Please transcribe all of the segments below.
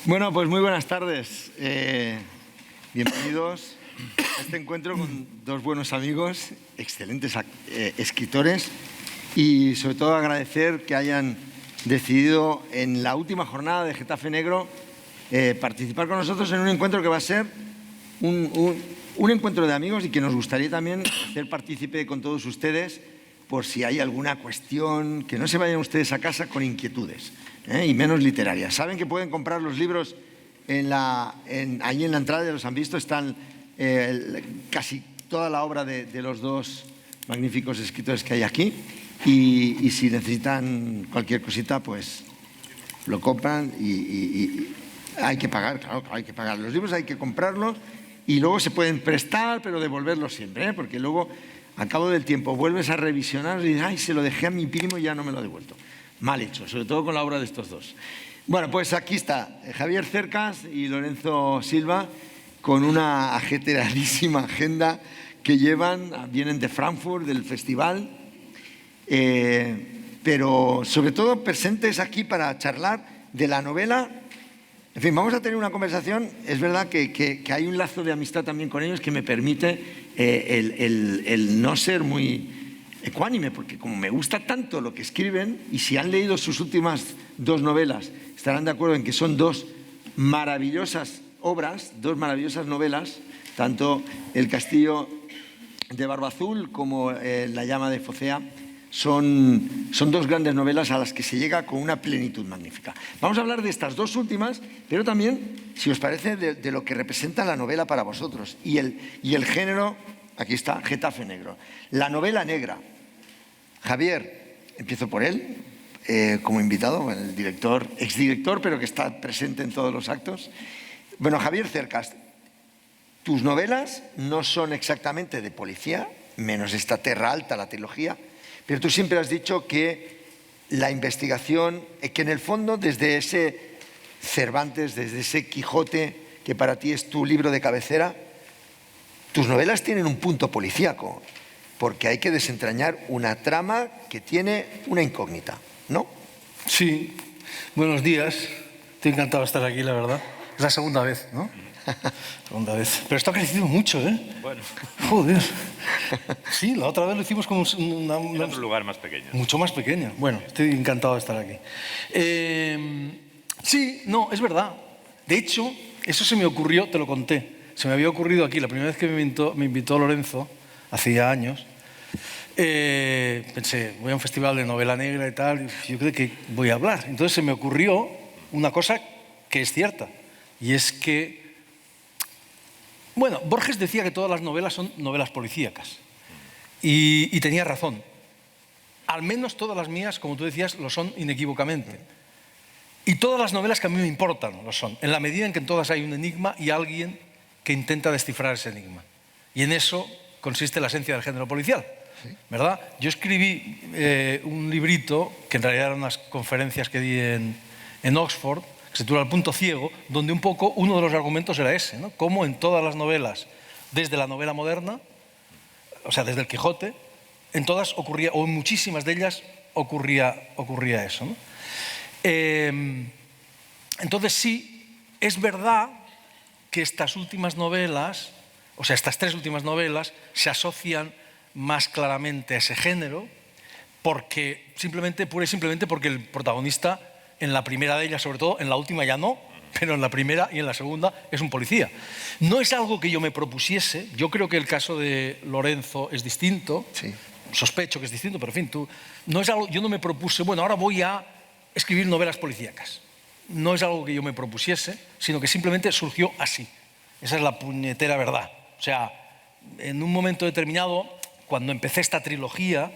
Bueno, pues muy buenas tardes. Bienvenidos a este encuentro con dos buenos amigos, excelentes escritores, y sobre todo agradecer que hayan decidido en la última jornada de Getafe Negro participar con nosotros en un encuentro que va a ser un encuentro de amigos y que nos gustaría también hacer partícipe con todos ustedes por si hay alguna cuestión, que no se vayan ustedes a casa con inquietudes. Y menos literarias. Saben que pueden comprar los libros ahí en la entrada, ya los han visto, están casi toda la obra de los dos magníficos escritores que hay aquí, y si necesitan cualquier cosita, pues lo compran y hay que pagar, claro, hay que pagar. Los libros hay que comprarlos y luego se pueden prestar, pero devolverlos siempre, porque luego, al cabo del tiempo, vuelves a revisionar y dices, ay, se lo dejé a mi primo y ya no me lo ha devuelto. Mal hecho, sobre todo con la obra de estos dos. Bueno, pues aquí está Javier Cercas y Lorenzo Silva con una ajetreadísima agenda que vienen de Frankfurt, del festival, pero sobre todo presentes aquí para charlar de la novela. En fin, vamos a tener una conversación. Es verdad que hay un lazo de amistad también con ellos que me permite el no ser muy ecuánime, porque como me gusta tanto lo que escriben, y si han leído sus últimas dos novelas, estarán de acuerdo en que son dos maravillosas obras, dos maravillosas novelas, tanto El castillo de Barba Azul como La llama de Focea, son dos grandes novelas a las que se llega con una plenitud magnífica. Vamos a hablar de estas dos últimas, pero también, si os parece, de lo que representa la novela para vosotros y el género. Aquí está, Getafe Negro, la novela negra. Javier, empiezo por él, como invitado, el director, exdirector, pero que está presente en todos los actos. Bueno, Javier Cercas, tus novelas no son exactamente de policía, menos esta Terra Alta, la trilogía, pero tú siempre has dicho que la investigación, que en el fondo desde ese Cervantes, desde ese Quijote, que para ti es tu libro de cabecera, tus novelas tienen un punto policíaco, porque hay que desentrañar una trama que tiene una incógnita, ¿no? Sí, buenos días. Estoy encantado de estar aquí, la verdad. Es la segunda vez, ¿no? Segunda vez. Pero esto ha crecido mucho, ¿eh? Bueno. Joder. Sí, la otra vez lo hicimos como En otro lugar más pequeño. Mucho más pequeño. Bueno, estoy encantado de estar aquí. Sí, no, es verdad. De hecho, eso se me ocurrió, te lo conté. Se me había ocurrido aquí, la primera vez que me invitó Lorenzo, hacía años, pensé, voy a un festival de novela negra y tal, y yo creo que voy a hablar. Entonces se me ocurrió una cosa que es cierta, y es que, bueno, Borges decía que todas las novelas son novelas policíacas, y tenía razón. Al menos todas las mías, como tú decías, lo son inequívocamente. Y todas las novelas que a mí me importan lo son, en la medida en que en todas hay un enigma y alguien que intenta descifrar ese enigma. Y en eso consiste la esencia del género policial, ¿verdad? Yo escribí un librito, que en realidad eran unas conferencias que di en Oxford, que se titula El punto ciego, donde un poco uno de los argumentos era ese, ¿no? Cómo en todas las novelas, desde la novela moderna, o sea, desde el Quijote, en todas ocurría, o en muchísimas de ellas ocurría eso, ¿no? Entonces sí, es verdad que estas últimas novelas, o sea, estas tres últimas novelas, se asocian más claramente a ese género, porque pura y simplemente porque el protagonista, en la primera de ellas, sobre todo, en la última ya no, pero en la primera y en la segunda es un policía. No es algo que yo me propusiese. Yo creo que el caso de Lorenzo es distinto, sí. Sospecho que es distinto, pero en fin, no es algo, yo no me propuse, bueno, ahora voy a escribir novelas policíacas. No es algo que yo me propusiese, sino que simplemente surgió así. Esa es la puñetera verdad. O sea, en un momento determinado, cuando empecé esta trilogía,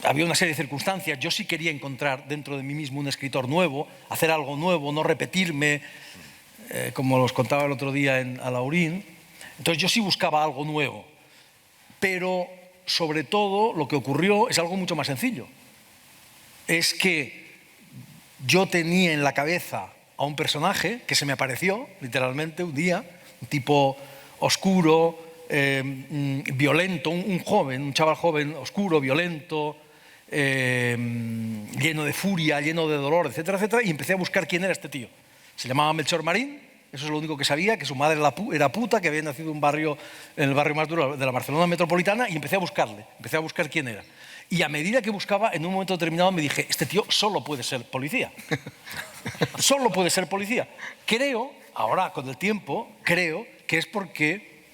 había una serie de circunstancias. Yo sí quería encontrar dentro de mí mismo un escritor nuevo, hacer algo nuevo, no repetirme, como os contaba el otro día a Laurín. Entonces yo sí buscaba algo nuevo. Pero, sobre todo, lo que ocurrió es algo mucho más sencillo. Es que yo tenía en la cabeza a un personaje que se me apareció, literalmente, un día, un tipo oscuro, violento, un joven, un chaval joven, oscuro, violento, lleno de furia, lleno de dolor, etcétera, etcétera, y empecé a buscar quién era este tío. Se llamaba Melchor Marín, eso es lo único que sabía, que su madre era puta, que había nacido en el barrio más duro de la Barcelona metropolitana, y empecé a buscarle, empecé a buscar quién era. Y a medida que buscaba, en un momento determinado me dije, este tío solo puede ser policía. Solo puede ser policía. Creo, ahora con el tiempo, creo que es porque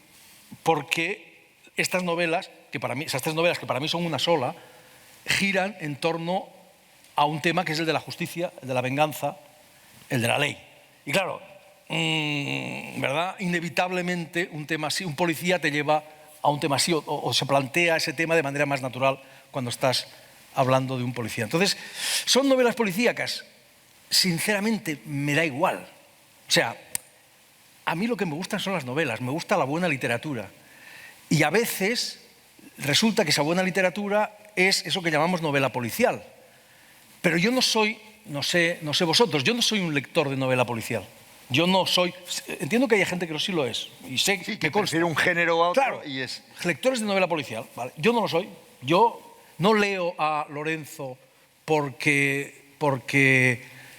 estas novelas, esas tres novelas que para mí son una sola, giran en torno a un tema que es el de la justicia, el de la venganza, el de la ley. Y claro, ¿verdad? Inevitablemente un tema así, un policía te lleva a un tema así o se plantea ese tema de manera más natural cuando estás hablando de un policía. Entonces, ¿son novelas policíacas? Sinceramente, me da igual. O sea, a mí lo que me gustan son las novelas, me gusta la buena literatura. Y a veces resulta que esa buena literatura es eso que llamamos novela policial. Pero yo no soy, no sé vosotros, yo no soy un lector de novela policial. Yo no soy... Entiendo que hay gente que sí lo es. Y sé que prefiere un género a otro. Claro, y es... lectores de novela policial. ¿Vale? Yo no lo soy. Yo no leo a Lorenzo porque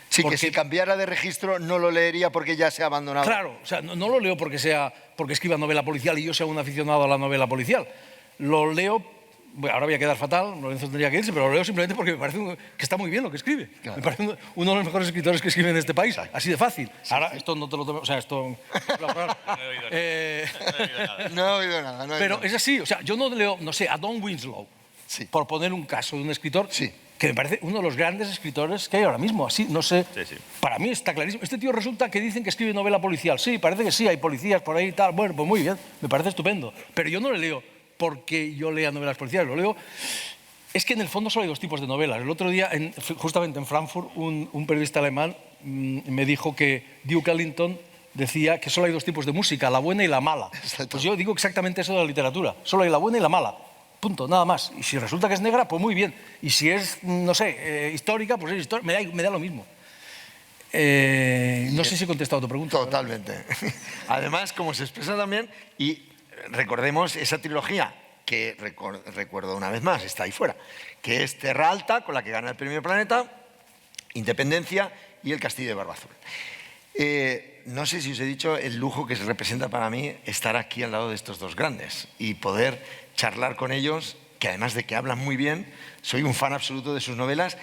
Sí, que si cambiara de registro no lo leería porque ya se ha abandonado. Claro, o sea, no lo leo porque escriba novela policial y yo sea un aficionado a la novela policial. Lo leo, bueno, ahora voy a quedar fatal, Lorenzo tendría que irse, pero lo leo simplemente porque me parece que está muy bien lo que escribe. Claro. Me parece uno de los mejores escritores que escribe en este país, así de fácil. Sí, ahora, sí. Esto no te lo tomes, o sea, esto... No he oído nada. Pero es así, o sea, yo no leo, no sé, a Don Winslow, sí, por poner un caso de un escritor... Sí. Que me parece uno de los grandes escritores que hay ahora mismo. Así, no sé, sí. Para mí está clarísimo. Este tío resulta que dicen que escribe novela policial. Sí, parece que sí, hay policías por ahí y tal. Bueno, pues muy bien, me parece estupendo. Pero yo no le leo porque yo lea novelas policiales, lo leo... Es que en el fondo solo hay dos tipos de novelas. El otro día, justamente en Frankfurt, un periodista alemán me dijo que Duke Ellington decía que solo hay dos tipos de música, la buena y la mala. Pues yo digo exactamente eso de la literatura. Solo hay la buena y la mala. Punto, nada más. Y si resulta que es negra, pues muy bien. Y si es, no sé, histórica, pues es histórica. Me da lo mismo. No sé si he contestado a tu pregunta. Totalmente. Además, como se expresa también, y recordemos esa trilogía, que recuerdo una vez más, está ahí fuera, que es Terra Alta, con la que gana el Premio Planeta, Independencia y El Castillo de Barba Azul. No sé si os he dicho el lujo que representa para mí estar aquí al lado de estos dos grandes y poder charlar con ellos, que además de que hablan muy bien, soy un fan absoluto de sus novelas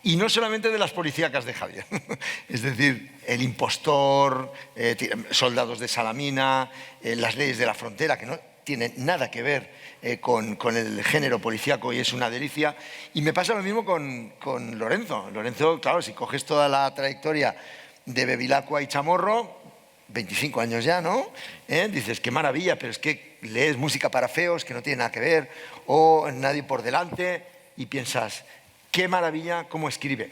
y no solamente de las policíacas de Javier. Es decir, El impostor, Soldados de Salamina, Las leyes de la frontera, que no tienen nada que ver con el género policíaco y es una delicia. Y me pasa lo mismo con Lorenzo. Lorenzo, claro, si coges toda la trayectoria de Bevilacqua y Chamorro, 25 años ya, ¿no? Dices, qué maravilla, pero es que lees música para feos, que no tiene nada que ver, o Nadie por delante, y piensas, qué maravilla cómo escribe.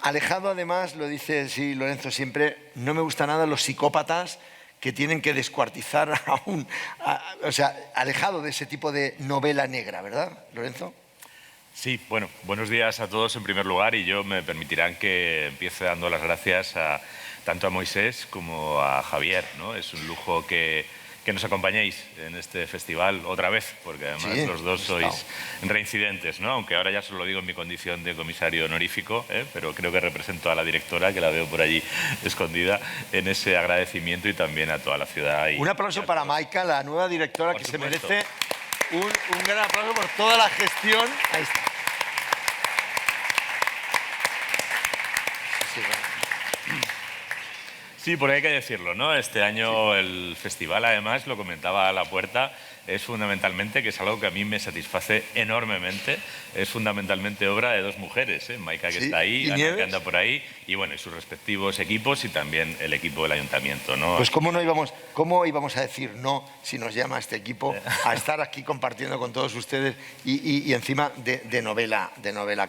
Alejado, además, lo dice sí, Lorenzo siempre, no me gusta nada los psicópatas que tienen que descuartizar o sea, alejado de ese tipo de novela negra, ¿verdad, Lorenzo? Sí, bueno, buenos días a todos en primer lugar y yo me permitirán que empiece dando las gracias tanto a Moisés como a Javier, ¿no? Es un lujo que nos acompañéis en este festival otra vez, porque además sí, los dos sois reincidentes, ¿no? Aunque ahora ya solo lo digo en mi condición de comisario honorífico, pero creo que represento a la directora, que la veo por allí escondida, en ese agradecimiento y también a toda la ciudad. Un aplauso para Maika, la nueva directora, que se merece un gran aplauso por toda la gestión. Ahí está. Sí, porque hay que decirlo, ¿no? Este año el festival, además, lo comentaba a la puerta, es fundamentalmente, que es algo que a mí me satisface enormemente, es fundamentalmente obra de dos mujeres, Maika, que está ahí, Ana, que anda por ahí, y bueno, y sus respectivos equipos y también el equipo del ayuntamiento, ¿no? Pues cómo íbamos a decir no si nos llama este equipo a estar aquí compartiendo con todos ustedes y encima de novela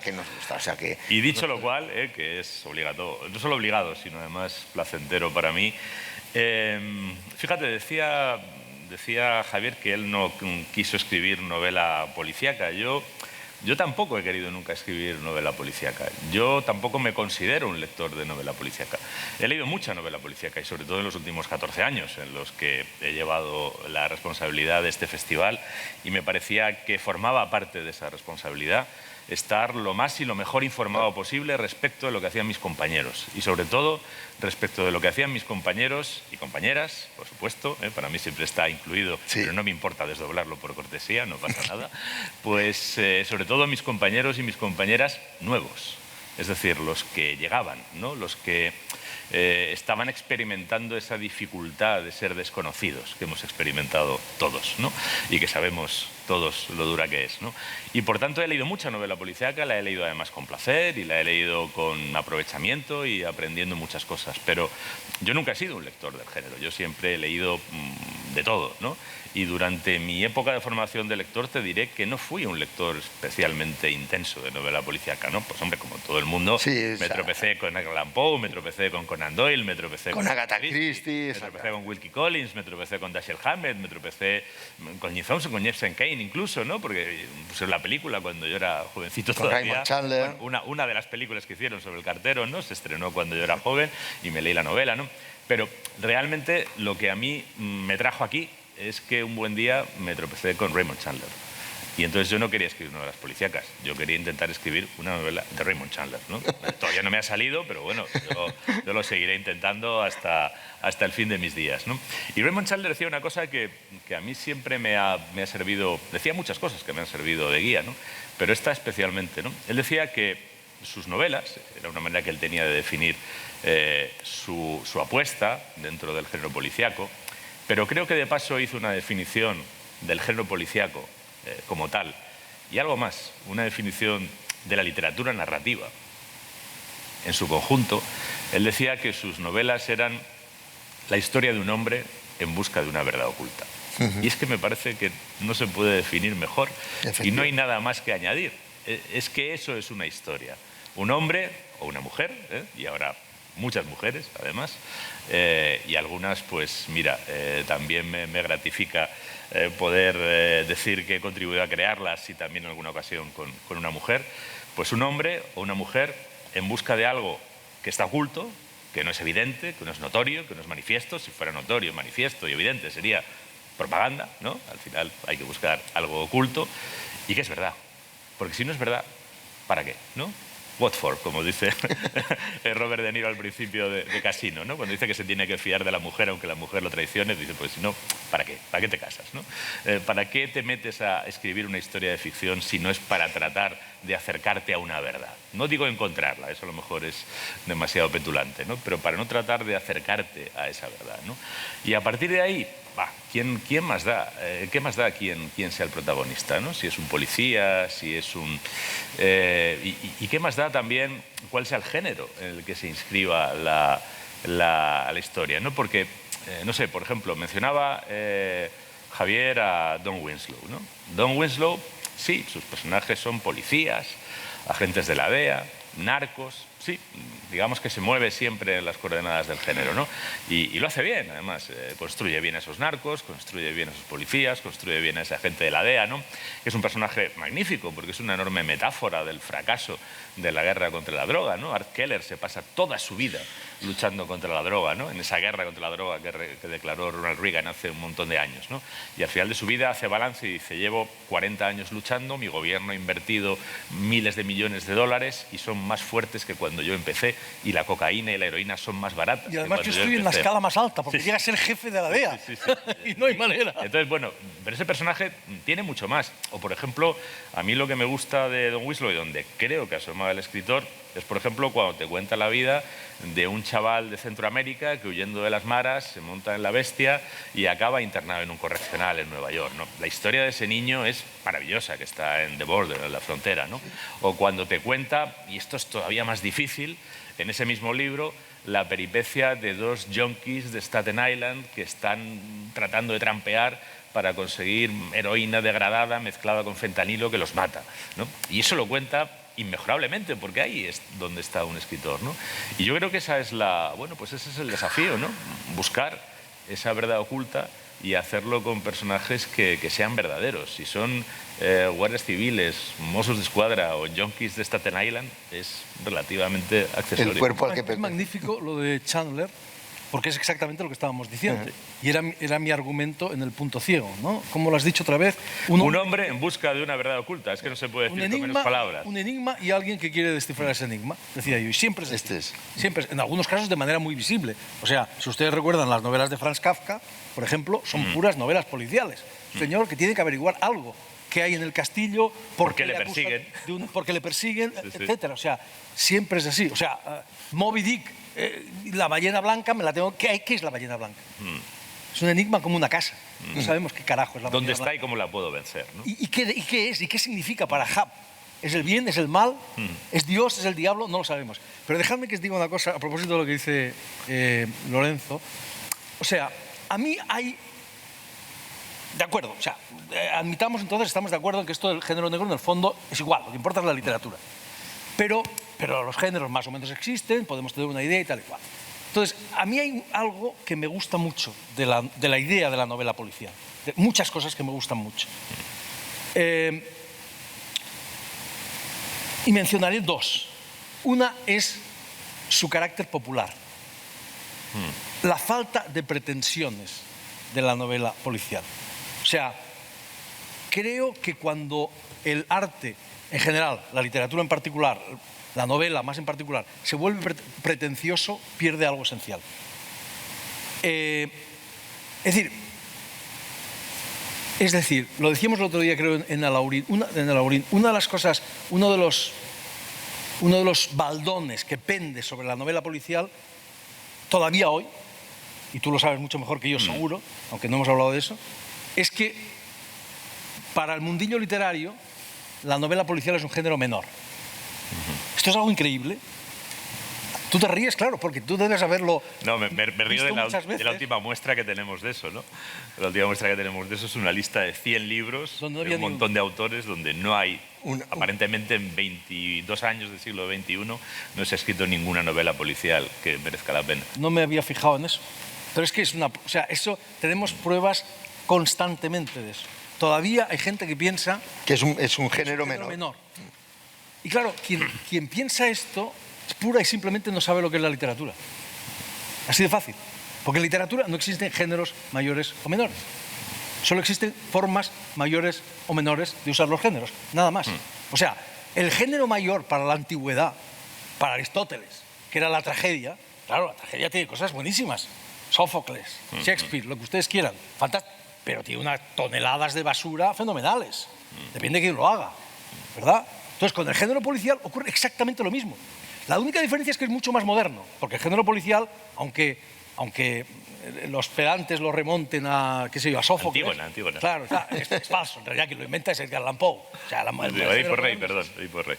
que nos gusta, o sea que... Y dicho lo cual, que es obligatorio, no solo obligado, sino además placentero para mí, fíjate, decía Javier que él no quiso escribir novela policíaca. Yo Yo tampoco he querido nunca escribir novela policíaca. Yo tampoco me considero un lector de novela policíaca. He leído mucha novela policíaca y sobre todo en los últimos 14 años en los que he llevado la responsabilidad de este festival y me parecía que formaba parte de esa responsabilidad estar lo más y lo mejor informado posible respecto de lo que hacían mis compañeros y sobre todo respecto de lo que hacían mis compañeros y compañeras, por supuesto, para mí siempre está incluido, sí, pero no me importa desdoblarlo por cortesía, no pasa nada, pues sobre todo mis compañeros y mis compañeras nuevos, es decir, los que llegaban, ¿no? Los que estaban experimentando esa dificultad de ser desconocidos que hemos experimentado todos, ¿no? Y que sabemos todos lo dura que es, ¿no? Y por tanto he leído mucha novela policíaca, la he leído además con placer y la he leído con aprovechamiento y aprendiendo muchas cosas, pero yo nunca he sido un lector del género, yo siempre he leído de todo, ¿no? Y durante mi época de formación de lector te diré que no fui un lector especialmente intenso de novela policíaca, ¿no? Pues hombre, como todo el mundo, sí, me tropecé con Edgar Allan Poe, me tropecé con Conan Doyle, me tropecé con Agatha Christie, me tropecé con Wilkie Collins, me tropecé con Dashiell Hammett, me tropecé con Jim Thompson, con Jepsen Kane incluso, ¿no? Porque puse la película cuando yo era jovencito con todavía. Raymond Chandler. Bueno, una de las películas que hicieron sobre el cartero, ¿no? Se estrenó cuando yo era joven y me leí la novela, ¿no? Pero realmente lo que a mí me trajo aquí es que un buen día me tropecé con Raymond Chandler. Y entonces yo no quería escribir novelas policíacas, yo quería intentar escribir una novela de Raymond Chandler, ¿no? Todavía no me ha salido, pero bueno, yo lo seguiré intentando hasta el fin de mis días, ¿no? Y Raymond Chandler decía una cosa que a mí siempre me ha servido, decía muchas cosas que me han servido de guía, ¿no? Pero esta especialmente, ¿no? Él decía que sus novelas, era una manera que él tenía de definir su apuesta dentro del género policíaco, pero creo que de paso hizo una definición del género policíaco como tal y algo más, una definición de la literatura narrativa en su conjunto. Él decía que sus novelas eran la historia de un hombre en busca de una verdad oculta. Y es que me parece que no se puede definir mejor y no hay nada más que añadir. Es que eso es una historia. Un hombre o una mujer, y ahora muchas mujeres además, y algunas pues mira, también me gratifica poder decir que he contribuido a crearlas y también en alguna ocasión con una mujer, pues un hombre o una mujer en busca de algo que está oculto, que no es evidente, que no es notorio, que no es manifiesto. Si fuera notorio, manifiesto y evidente sería propaganda, ¿no? Al final hay que buscar algo oculto y que es verdad, porque si no es verdad, ¿para qué? ¿No? What for, como dice Robert De Niro al principio de Casino, ¿no? Cuando dice que se tiene que fiar de la mujer aunque la mujer lo traicione, dice, pues si no, ¿para qué? ¿Para qué te casas, no? ¿Para qué te metes a escribir una historia de ficción si no es para tratar de acercarte a una verdad? No digo encontrarla, eso a lo mejor es demasiado petulante, ¿no? Pero para no tratar de acercarte a esa verdad, ¿no? Y a partir de ahí, ¿quién más da? ¿Qué más da quién sea el protagonista, ¿no? Si es un policía, si es un... ¿Y qué más da también cuál sea el género en el que se inscriba la historia, ¿no? Porque, no sé, por ejemplo, mencionaba Javier a Don Winslow, ¿no? Don Winslow, sí, sus personajes son policías, agentes de la DEA, narcos, sí, digamos que se mueve siempre en las coordenadas del género, ¿no? Y lo hace bien, además, construye bien a esos narcos, construye bien a esos policías, construye bien a ese agente de la DEA, ¿no? Que es un personaje magnífico, porque es una enorme metáfora del fracaso de la guerra contra la droga, ¿no? Art Keller se pasa toda su vida luchando contra la droga, ¿no? En esa guerra contra la droga que declaró Ronald Reagan hace un montón de años, ¿no? Y al final de su vida hace balance y dice, llevo 40 años luchando, mi gobierno ha invertido miles de millones de dólares y son más fuertes que cuando yo empecé, y la cocaína y la heroína son más baratas. Y además yo estoy en la escala más alta, porque llega a ser jefe de la DEA. Sí. Y no hay manera. Entonces, bueno, pero ese personaje tiene mucho más. O, por ejemplo, a mí lo que me gusta de Don Winslow y donde creo que asoma el escritor es, por ejemplo, cuando te cuenta la vida de un chaval de Centroamérica que, huyendo de las maras, se monta en la bestia y acaba internado en un correccional en Nueva York, ¿no? La historia de ese niño es maravillosa, que está en The Border, en la frontera, ¿no? O cuando te cuenta, y esto es todavía más difícil, en ese mismo libro, la peripecia de dos junkies de Staten Island que están tratando de trampear para conseguir heroína degradada mezclada con fentanilo que los mata, ¿no? Y eso lo cuenta inmejorablemente, porque ahí es donde está un escritor, ¿no? Y yo creo que esa es ese es el desafío, ¿no? Buscar esa verdad oculta y hacerlo con personajes que sean verdaderos. Si son guardias civiles, Mossos d'Esquadra o junkies de Staten Island, es relativamente accesorio. El cuerpo al que Es magnífico lo de Chandler, porque es exactamente lo que estábamos diciendo. Y era mi argumento en el punto ciego, ¿no? Como lo has dicho otra vez. Un hombre en busca de una verdad oculta. Es que no se puede decir con menos palabras. Un enigma y alguien que quiere descifrar ese enigma, decía yo. Y siempre es así. Siempre, en algunos casos de manera muy visible. O sea, si ustedes recuerdan las novelas de Franz Kafka, por ejemplo, son puras novelas policiales. Un señor que tiene que averiguar algo que hay en el castillo, porque le persiguen, porque le persiguen, etcétera. O sea, siempre es así. O sea, Moby Dick, la ballena blanca, me la tengo. ¿Qué es la ballena blanca? Es un enigma como una casa. No sabemos qué carajo es la ballena ¿Dónde blanca. está y cómo la puedo vencer? ¿No? ¿Y qué es? ¿Y qué significa para Hub? ¿Es el bien? ¿Es el mal? ¿Es Dios? ¿Es el diablo? No lo sabemos. Pero dejadme que os diga una cosa a propósito de lo que dice Lorenzo. O sea, a mí hay... De acuerdo, o sea, admitamos entonces, estamos de acuerdo en que esto del género negro en el fondo es igual, lo que importa es la literatura. Pero los géneros más o menos existen, podemos tener una idea y tal y cual. Entonces, a mí hay algo que me gusta mucho de la idea de la novela policial. Muchas cosas que me gustan mucho. Y mencionaré dos. Una es su carácter popular. La falta de pretensiones de la novela policial. O sea, creo que cuando el arte en general, la literatura en particular, la novela más en particular, se vuelve pretencioso, pierde algo esencial. Es decir, lo decíamos el otro día, creo, en Alaurín, una de las cosas, uno de los baldones que pende sobre la novela policial, todavía hoy, y tú lo sabes mucho mejor que yo seguro, aunque no hemos hablado de eso, es que para el mundillo literario la novela policial es un género menor. Esto es algo increíble. Tú te ríes, claro, porque tú debes haberlo. No, me río de la última muestra que tenemos de eso, ¿no? La última muestra que tenemos de eso es una lista de 100 libros de un montón de autores donde no hay, aparentemente en 22 años del siglo XXI, no se ha escrito ninguna novela policial que merezca la pena. No me había fijado en eso. Pero es que o sea, eso tenemos pruebas constantemente de eso. Todavía hay gente que piensa que es un género menor. Y claro, quien piensa esto es pura y simplemente no sabe lo que es la literatura. Así de fácil. Porque en literatura no existen géneros mayores o menores. Solo existen formas mayores o menores de usar los géneros. Nada más. O sea, el género mayor para la antigüedad, para Aristóteles, que era la tragedia, claro, la tragedia tiene cosas buenísimas. Sófocles, Shakespeare, lo que ustedes quieran. Fantástico. Pero tiene unas toneladas de basura fenomenales. Depende de quién lo haga, ¿verdad? Entonces, con el género policial ocurre exactamente lo mismo. La única diferencia es que es mucho más moderno, porque el género policial, aunque los pedantes lo remonten a, qué sé yo, a Sófocles... Antígona. Claro, es falso. En realidad, quien lo inventa es Edgar Allan Poe. O sea, Edipo Rey, perdón. Edipo Rey.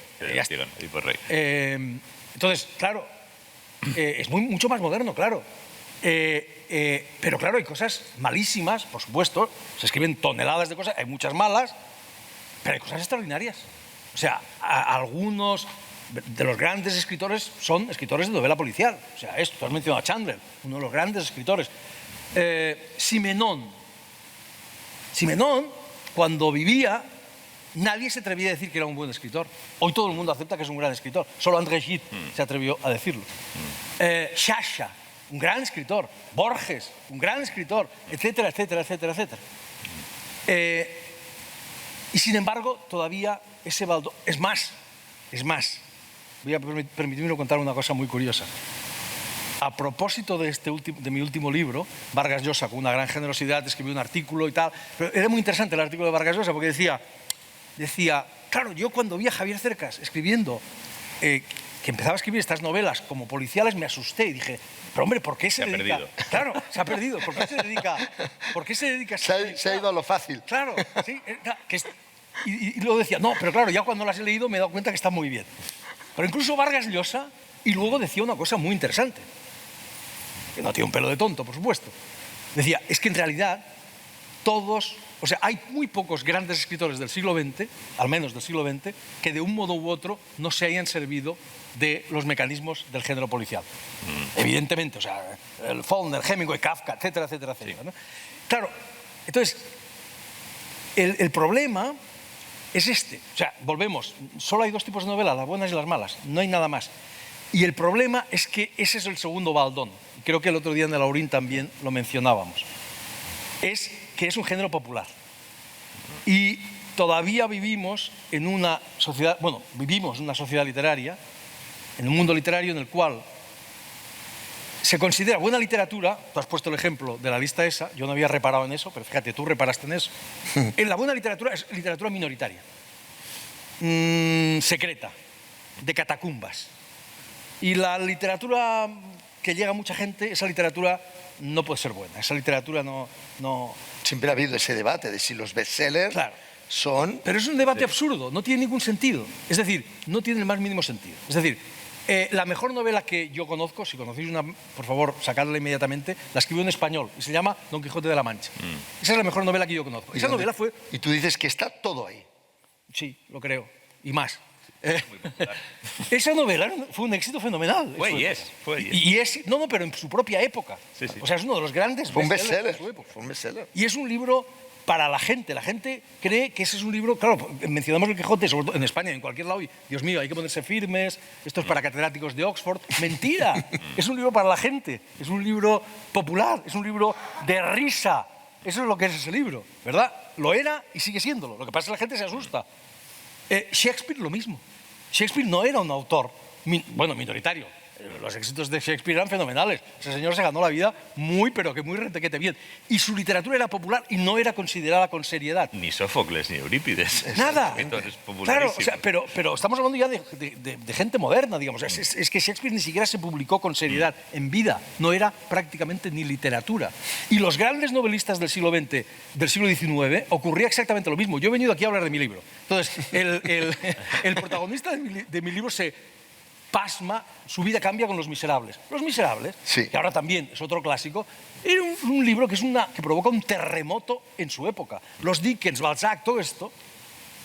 Entonces, claro, es mucho más moderno, claro. Pero claro, hay cosas malísimas, por supuesto, se escriben toneladas de cosas, hay muchas malas, pero hay cosas extraordinarias. O sea, algunos de los grandes escritores son escritores de novela policial. O sea, tú has mencionado a Chandler, uno de los grandes escritores. Simenón, cuando vivía, nadie se atrevía a decir que era un buen escritor. Hoy todo el mundo acepta que es un gran escritor. Solo André Gide se atrevió a decirlo. Sciascia, un gran escritor. Borges, un gran escritor, etcétera, etcétera, etcétera, etcétera. Y sin embargo, todavía ese baldón... Es más. Voy a permitirme contar una cosa muy curiosa. A propósito de mi último libro, Vargas Llosa, con una gran generosidad, escribió un artículo y tal. Pero era muy interesante el artículo de Vargas Llosa porque decía, claro, yo cuando vi a Javier Cercas escribiendo, que empezaba a escribir estas novelas como policiales, me asusté y dije, pero hombre, ¿por qué se dedica? Perdido. Claro, se ha perdido. ¿Por qué se dedica? Se ha ido a lo fácil. Claro, sí. Y luego decía, no, pero claro, ya cuando las he leído me he dado cuenta que está muy bien. Pero incluso Vargas Llosa, y luego decía una cosa muy interesante, que no tiene un pelo de tonto, por supuesto. Decía, es que en realidad hay muy pocos grandes escritores del siglo XX, al menos del siglo XX, que de un modo u otro no se hayan servido de los mecanismos del género policial. Evidentemente, o sea, el Faulkner, Hemingway, Kafka, etcétera, etcétera, etcétera, ¿no? Claro, Entonces, el problema es este. O sea, volvemos, solo hay dos tipos de novelas, las buenas y las malas, no hay nada más. Y el problema es que ese es el segundo baldón. Creo que el otro día en el Aurín también lo mencionábamos. Es que es un género popular. Y todavía vivimos en una sociedad, bueno, vivimos en una sociedad literaria, en un mundo literario en el cual se considera buena literatura. Tú has puesto el ejemplo de la lista esa, yo no había reparado en eso, pero fíjate, tú reparaste en eso. En la buena literatura es literatura minoritaria, secreta, de catacumbas. Y la literatura que llega a mucha gente, esa literatura no puede ser buena, esa literatura no... Siempre ha habido ese debate de si los bestsellers Claro. son... Pero es un debate absurdo, no tiene ningún sentido. Es decir, no tiene el más mínimo sentido. Es decir, la mejor novela que yo conozco, si conocéis una, por favor, sacadla inmediatamente, la escribió en español y se llama Don Quijote de la Mancha. Esa es la mejor novela que yo conozco. Esa novela fue... Y tú dices que está todo ahí. Sí, lo creo. Y más. Esa novela fue un éxito fenomenal. Fue Y es, no, pero en su propia época. Sí, sí. O sea, es uno de los grandes Fue un bestsellers bestseller. de su época. Fue un bestseller. Y es un libro para la gente. La gente cree que ese es un libro... Claro, mencionamos el Quijote, sobre todo en España, en cualquier lado, y Dios mío, hay que ponerse firmes, esto es para catedráticos de Oxford. ¡Mentira! Es un libro para la gente, es un libro popular, es un libro de risa. Eso es lo que es ese libro, ¿verdad? Lo era y sigue siéndolo. Lo que pasa es que la gente se asusta. Shakespeare lo mismo. Shakespeare no era un autor, minoritario. Los éxitos de Shakespeare eran fenomenales. Ese señor se ganó la vida muy, pero que muy rentequete bien. Y su literatura era popular y no era considerada con seriedad. Ni Sófocles ni Eurípides. Nada. Escritores Claro, popularísimos. o sea, pero estamos hablando ya de gente moderna, digamos. Es que Shakespeare ni siquiera se publicó con seriedad en vida. No era prácticamente ni literatura. Y los grandes novelistas del siglo XX, del siglo XIX, ocurría exactamente lo mismo. Yo he venido aquí a hablar de mi libro. Entonces, el protagonista de mi libro se pasma, su vida cambia con Los Miserables. Los Miserables, Sí. que ahora también es otro clásico, era un libro que provoca un terremoto en su época. Los Dickens, Balzac, todo esto,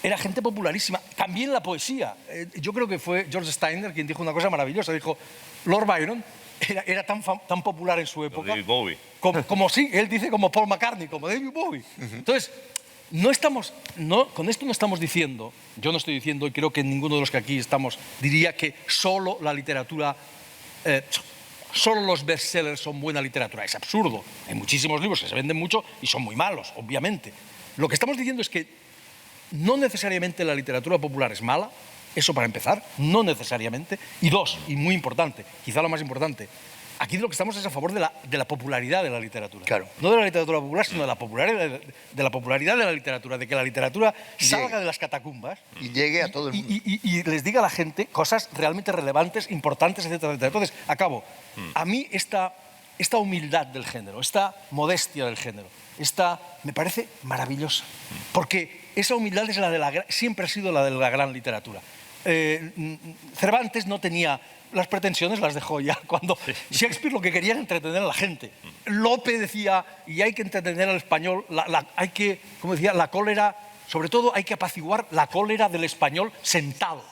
era gente popularísima. También la poesía. Yo creo que fue George Steiner quien dijo una cosa maravillosa. Dijo, Lord Byron era tan popular en su época. David Bowie. Como sí, él dice como Paul McCartney, como David Bowie. Entonces, con esto no estamos diciendo, yo no estoy diciendo, y creo que ninguno de los que aquí estamos diría que solo la literatura, solo los bestsellers son buena literatura. Es absurdo. Hay muchísimos libros que se venden mucho y son muy malos, obviamente. Lo que estamos diciendo es que no necesariamente la literatura popular es mala, eso para empezar, no necesariamente. Y dos, y muy importante, quizá lo más importante, aquí lo que estamos es a favor de la popularidad de la literatura. Claro. No de la literatura popular, sino de la popularidad de la literatura, de que la literatura salga de las catacumbas Y llegue a todo el mundo. y les diga a la gente cosas realmente relevantes, importantes, etcétera, etcétera. Entonces, acabo. A mí esta humildad del género, esta modestia del género, me parece maravillosa. Porque esa humildad es siempre ha sido la de la gran literatura. Cervantes no tenía las pretensiones, las dejó ya cuando Shakespeare lo que quería era entretener a la gente. Lope decía, y hay que entretener al español, hay que, como decía, la cólera, sobre todo hay que apaciguar la cólera del español sentado.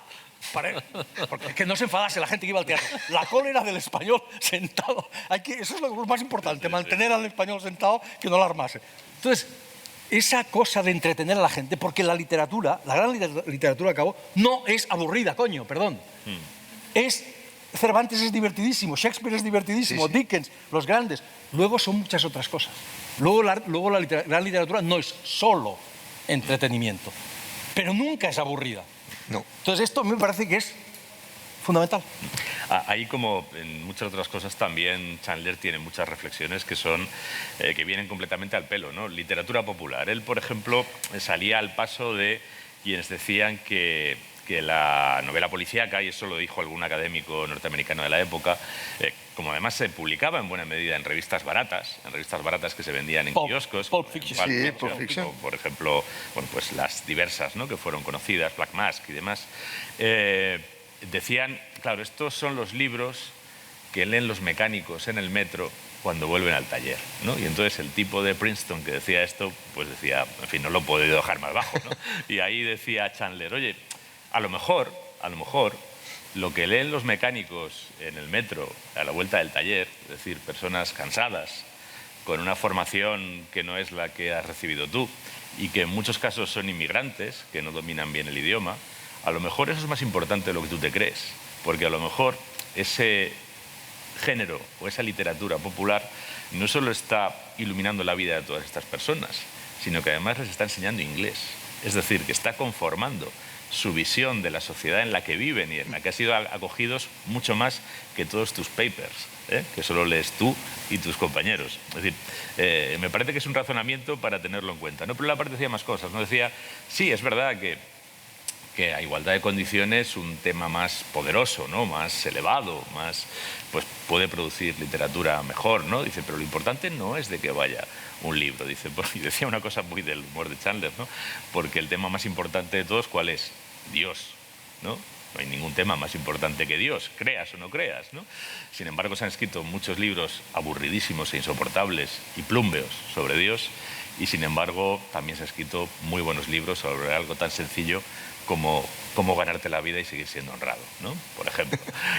Porque que no se enfadase la gente que iba al teatro. La cólera del español sentado. Eso es lo más importante, mantener al español sentado, que no lo armase. Entonces, esa cosa de entretener a la gente, porque la literatura, la gran literatura, acabó, no es aburrida, coño, perdón. Cervantes es divertidísimo, Shakespeare es divertidísimo, Sí, sí. Dickens, los grandes. Luego son muchas otras cosas. Luego la gran literatura no es solo entretenimiento, pero nunca es aburrida. No. Entonces esto me parece que es fundamental. Ahí, como en muchas otras cosas, también Chandler tiene muchas reflexiones que son que vienen completamente al pelo, ¿no? Literatura popular. Él, por ejemplo, salía al paso de quienes decían que la novela policíaca, y eso lo dijo algún académico norteamericano de la época, como además se publicaba en buena medida en revistas baratas que se vendían en kioscos, Pulp Fiction. Sí, Pulp Fiction. o, por ejemplo, bueno, pues las diversas, ¿no?, que fueron conocidas, Black Mask y demás, decían, claro, estos son los libros que leen los mecánicos en el metro cuando vuelven al taller, ¿no? Y entonces el tipo de Princeton que decía esto, pues decía, en fin, no lo he podido dejar más bajo, ¿no? Y ahí decía Chandler, oye, a lo mejor, lo que leen los mecánicos en el metro a la vuelta del taller, es decir, personas cansadas, con una formación que no es la que has recibido tú y que en muchos casos son inmigrantes que no dominan bien el idioma, a lo mejor eso es más importante de lo que tú te crees, porque a lo mejor ese género o esa literatura popular no solo está iluminando la vida de todas estas personas, sino que además les está enseñando inglés. Es decir, que está conformando su visión de la sociedad en la que viven y en la que han sido acogidos mucho más que todos tus papers, que solo lees tú y tus compañeros. Es decir, me parece que es un razonamiento para tenerlo en cuenta, ¿no? Pero la parte decía más cosas, ¿no? Decía, sí, es verdad que a igualdad de condiciones un tema más poderoso, ¿no? Más elevado, más, pues puede producir literatura mejor, ¿no? Dice, pero lo importante no es de que vaya un libro, dice, y decía una cosa muy del humor de Chandler, ¿no? Porque el tema más importante de todos, ¿cuál es? Dios, ¿no? No hay ningún tema más importante que Dios, creas o no creas, ¿no? Sin embargo, se han escrito muchos libros aburridísimos e insoportables y plúmbeos sobre Dios, y sin embargo también se han escrito muy buenos libros sobre algo tan sencillo como cómo ganarte la vida y seguir siendo honrado, ¿no? Por ejemplo.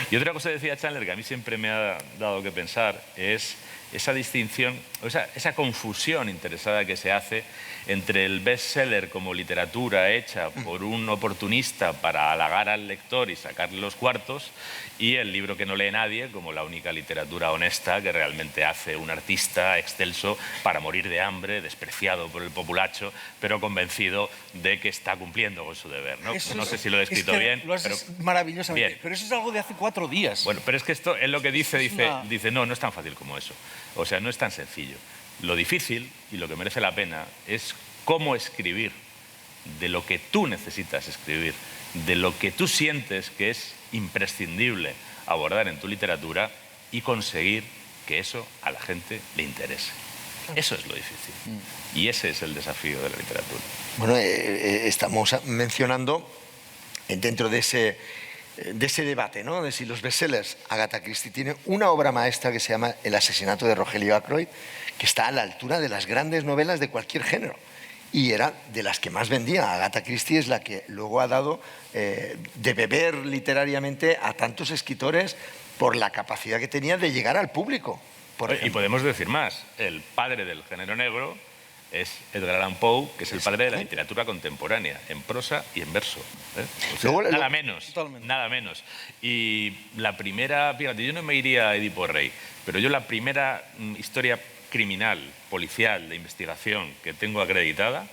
Y otra cosa que decía Chandler, que a mí siempre me ha dado que pensar, es esa distinción, o esa confusión interesada que se hace entre el bestseller como literatura hecha por un oportunista para halagar al lector y sacarle los cuartos, y el libro que no lee nadie como la única literatura honesta que realmente hace un artista excelso para morir de hambre, despreciado por el populacho, pero convencido de que está cumpliendo con su deber, ¿no? No sé si lo he descrito bien. Lo haces maravillosamente, bien. Pero eso es algo de hace 4 días. Bueno, pero es que esto es lo que dice, no es tan fácil como eso. O sea, no es tan sencillo. Lo difícil y lo que merece la pena es cómo escribir de lo que tú necesitas escribir, de lo que tú sientes que es imprescindible abordar en tu literatura y conseguir que eso a la gente le interese. Eso es lo difícil. Y ese es el desafío de la literatura. Bueno, estamos mencionando dentro de ese debate, ¿no? De si los bestsellers. Agatha Christie tiene una obra maestra que se llama El asesinato de Rogelio Ackroyd, que está a la altura de las grandes novelas de cualquier género. Y era de las que más vendía. Agatha Christie es la que luego ha dado de beber literariamente a tantos escritores por la capacidad que tenía de llegar al público. Y podemos decir más, el padre del género negro es Edgar Allan Poe, que es el padre de la literatura contemporánea, en prosa y en verso. O sea, nada menos. Y la primera, fíjate, yo no me iría a Edipo Rey, pero yo la primera historia criminal, policial, de investigación que tengo acreditada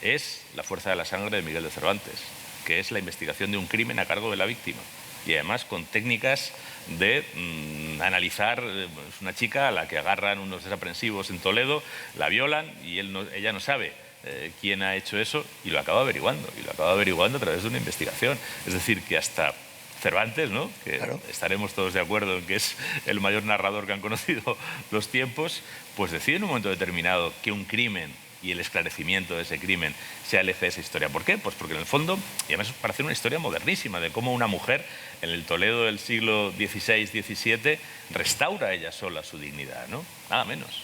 es La fuerza de la sangre de Miguel de Cervantes, que es la investigación de un crimen a cargo de la víctima. Y además con técnicas de analizar, es una chica a la que agarran unos desaprensivos en Toledo, la violan y ella no sabe quién ha hecho eso y lo acaba averiguando. Y lo acaba averiguando a través de una investigación. Es decir, que hasta Cervantes, ¿no? Que claro, estaremos todos de acuerdo en que es el mayor narrador que han conocido los tiempos, pues decide en un momento determinado que un crimen y el esclarecimiento de ese crimen sea el eje de esa historia. ¿Por qué? Pues porque en el fondo, y además parece una historia modernísima de cómo una mujer en el Toledo del siglo XVI-XVII restaura ella sola su dignidad, ¿no? Nada menos.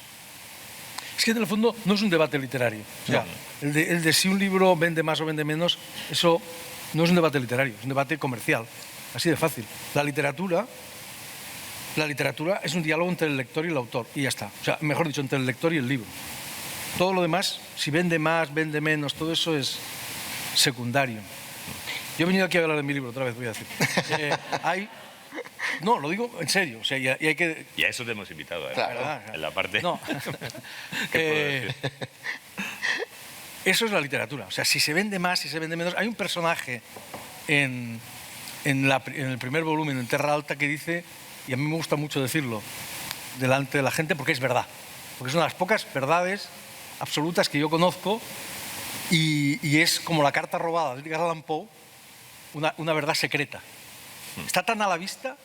Es que en el fondo no es un debate literario. O sea, el de si un libro vende más o vende menos, eso no es un debate literario, es un debate comercial. Así de fácil. La literatura es un diálogo entre el lector y el autor, y ya está. O sea, mejor dicho, entre el lector y el libro. Todo lo demás, si vende más, vende menos, todo eso es secundario. Yo he venido aquí a hablar de mi libro, otra vez voy a decir. No, lo digo en serio. O sea, y hay que... Y a eso te hemos invitado, ¿eh? Claro. En la parte... No. Eso es la literatura. O sea, si se vende más, si se vende menos... Hay un personaje en el primer volumen, en Terra Alta, que dice, y a mí me gusta mucho decirlo delante de la gente, porque es verdad. Porque es una de las pocas verdades absolutas que yo conozco, y es como la carta robada de Edgar Allan Poe, una verdad secreta. Está tan a la vista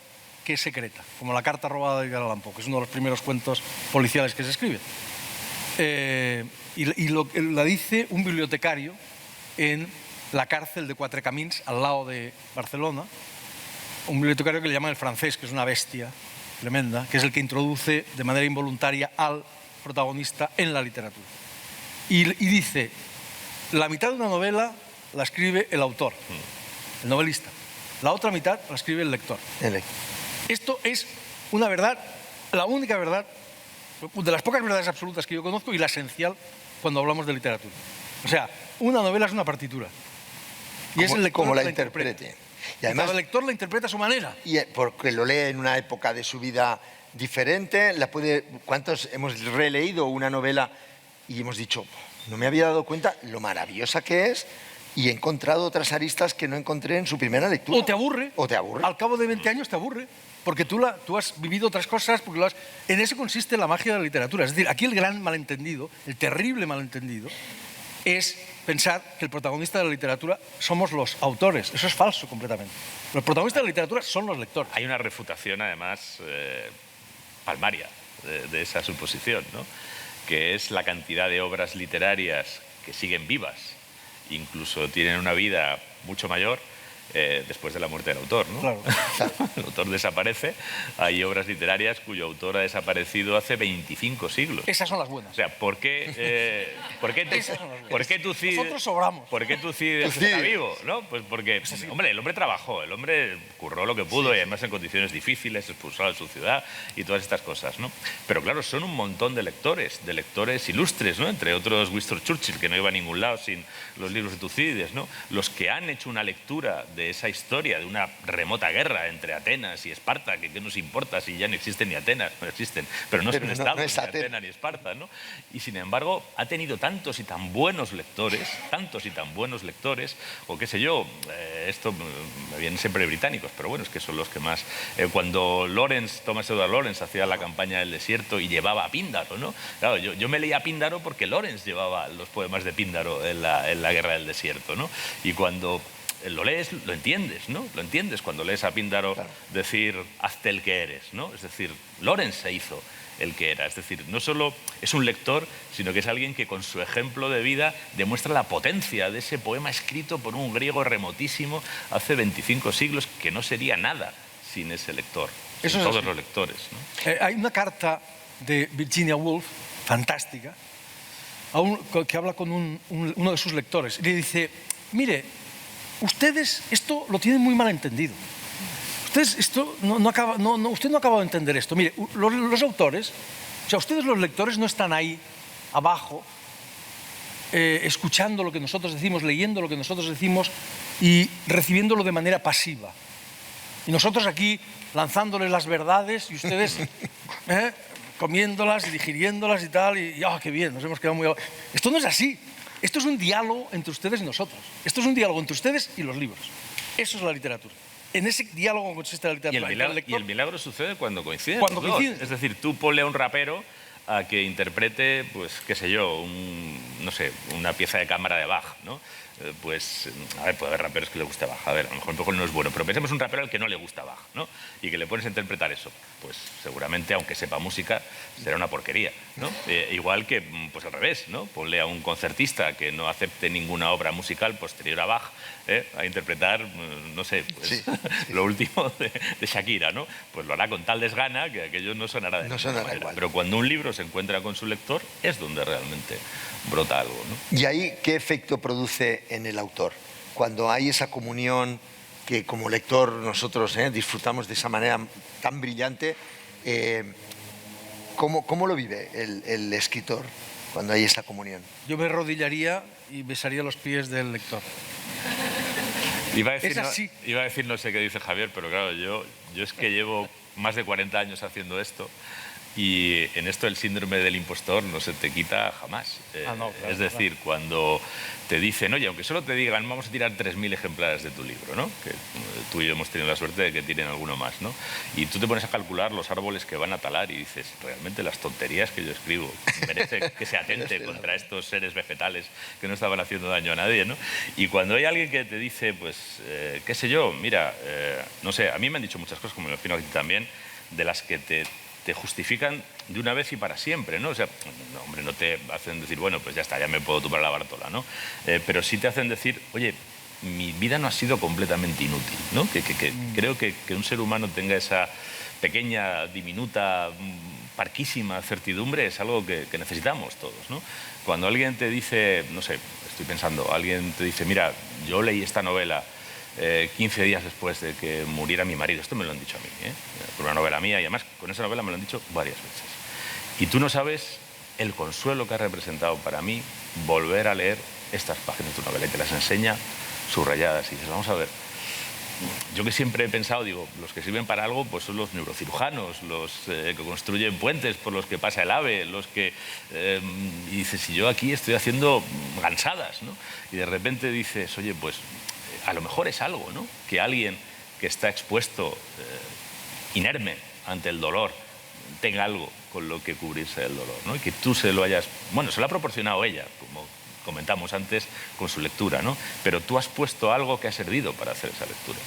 que es secreta, como la carta robada de Edgar Allan Poe, que es uno de los primeros cuentos policiales que se escribe. La dice un bibliotecario en la cárcel de Quatre Camins, al lado de Barcelona, un bibliotecario que le llaman el francés, que es una bestia tremenda, que es el que introduce de manera involuntaria al protagonista en la literatura. Y dice, la mitad de una novela la escribe el autor, el novelista. La otra mitad la escribe el lector. Esto es una verdad, la única verdad de las pocas verdades absolutas que yo conozco y la esencial cuando hablamos de literatura. O sea, una novela es una partitura. Y es el lector como que la interprete. Y además, cada lector la interpreta a su manera. Y porque lo lee en una época de su vida diferente, ¿cuántos hemos releído una novela y hemos dicho, no me había dado cuenta lo maravillosa que es, y he encontrado otras aristas que no encontré en su primera lectura? O te aburre. O te aburre. Al cabo de 20 años te aburre. Porque tú has vivido otras cosas, en eso consiste la magia de la literatura. Es decir, aquí el gran malentendido, el terrible malentendido, es pensar que el protagonista de la literatura somos los autores. Eso es falso completamente. Los protagonistas de la literatura son los lectores. Hay una refutación, además, palmaria de esa suposición, ¿no? Que es la cantidad de obras literarias que siguen vivas, incluso tienen una vida mucho mayor después de la muerte del autor, ¿no? Claro. El autor desaparece, hay obras literarias cuyo autor ha desaparecido hace 25 siglos. Esas son las buenas. O sea, ¿por qué Tucídides? Nosotros sobramos. ¿Por qué Tucídides está vivo? ¿No? Pues porque, hombre, el hombre trabajó, el hombre curró lo que pudo, y además en condiciones difíciles, expulsado de su ciudad y todas estas cosas, ¿no? Pero claro, son un montón de lectores ilustres, ¿no? Entre otros Winston Churchill, que no iba a ningún lado sin los libros de Tucídides, ¿no? Los que han hecho una lectura de esa historia, de una remota guerra entre Atenas y Esparta, que qué nos importa si ya no existen ni Atenas, no existen, pero no son estados, ni Atenas ni Esparta, ¿no? Y sin embargo ha tenido tantos y tan buenos lectores, o qué sé yo, esto me vienen siempre británicos, pero bueno, es que son los que más... cuando Thomas Edward Lawrence hacía la campaña del desierto y llevaba a Píndaro, ¿no? Claro, yo me leía a Píndaro porque Lawrence llevaba los poemas de Píndaro en la guerra del desierto, ¿no? Y cuando lo lees, lo entiendes, ¿no? Lo entiendes cuando lees a Píndaro decir, hazte el que eres, ¿no? Es decir, Lawrence se hizo el que era. Es decir, no solo es un lector, sino que es alguien que con su ejemplo de vida demuestra la potencia de ese poema escrito por un griego remotísimo hace 25 siglos, que no sería nada sin ese lector, sin todos los lectores, ¿no? Hay una carta de Virginia Woolf, fantástica, que habla con uno de sus lectores. Y le dice, mire, ustedes esto lo tienen muy mal entendido. Usted no acaba de entender esto. Mire, los autores, o sea, ustedes los lectores no están ahí abajo escuchando lo que nosotros decimos, leyendo lo que nosotros decimos y recibiéndolo de manera pasiva. Y nosotros aquí lanzándoles las verdades y ustedes comiéndolas y digiriéndolas y tal, y qué bien, nos hemos quedado muy... Esto no es así. Esto es un diálogo entre ustedes y nosotros. Esto es un diálogo entre ustedes y los libros. Eso es la literatura. En ese diálogo consiste la literatura. Y el milagro sucede cuando coinciden. Cuando coinciden. Es decir, tú ponle a un rapero a que interprete, pues, qué sé yo, no sé, una pieza de cámara de Bach, ¿no? Pues, a ver, puede haber raperos que le guste Bach, a ver, a lo mejor no es bueno, pero pensemos un rapero al que no le gusta Bach, ¿no? Y que le pones a interpretar eso, pues seguramente, aunque sepa música, será una porquería, ¿no? Igual que, pues al revés, ¿no? Ponle a un concertista que no acepte ninguna obra musical posterior a Bach, a interpretar, no sé, pues, lo último de Shakira, ¿no? Pues lo hará con tal desgana que aquello no sonará de ninguna manera. Igual. Pero cuando un libro se encuentra con su lector, es donde realmente brota algo, ¿no? ¿Y ahí qué efecto produce en el autor? Cuando hay esa comunión que como lector nosotros disfrutamos de esa manera tan brillante, ¿cómo lo vive el escritor cuando hay esa comunión? Yo me arrodillaría y besaría los pies del lector. Iba a decir, no sé qué dice Javier, pero claro, yo es que llevo más de 40 años haciendo esto. Y en esto el síndrome del impostor no se te quita jamás. Claro, es decir, cuando te dicen, oye, aunque solo te digan, vamos a tirar 3.000 ejemplares de tu libro, ¿no? Que tú y yo hemos tenido la suerte de que tienen alguno más, ¿no? Y tú te pones a calcular los árboles que van a talar y dices, realmente las tonterías que yo escribo merece que se atente contra estos seres vegetales que no estaban haciendo daño a nadie, ¿no? Y cuando hay alguien que te dice, pues, qué sé yo, mira, no sé, a mí me han dicho muchas cosas, como me imagino a ti también, de las que te justifican de una vez y para siempre, ¿no? O sea, no, hombre, no te hacen decir, bueno, pues ya está, ya me puedo tumbar la Bartola, ¿no? Pero sí te hacen decir, oye, mi vida no ha sido completamente inútil, ¿no? Creo que un ser humano tenga esa pequeña, diminuta, parquísima certidumbre es algo que necesitamos todos, ¿no? Cuando alguien te dice, no sé, estoy pensando, alguien te dice, mira, yo leí esta novela 15 días después de que muriera mi marido. Esto me lo han dicho a mí, por una novela mía, y además con esa novela me lo han dicho varias veces. Y tú no sabes el consuelo que ha representado para mí volver a leer estas páginas de tu novela, y te las enseña subrayadas. Y dices, vamos a ver, yo que siempre he pensado, digo, los que sirven para algo pues son los neurocirujanos, los que construyen puentes por los que pasa el AVE, los que... y dices, si yo aquí estoy haciendo gansadas, ¿no? Y de repente dices, oye, pues a lo mejor es algo, ¿no? Que alguien que está expuesto, inerme ante el dolor, tenga algo con lo que cubrirse del dolor, ¿no? Y que tú se lo hayas... Bueno, se lo ha proporcionado ella, como comentamos antes, con su lectura, ¿no? Pero tú has puesto algo que ha servido para hacer esa lectura.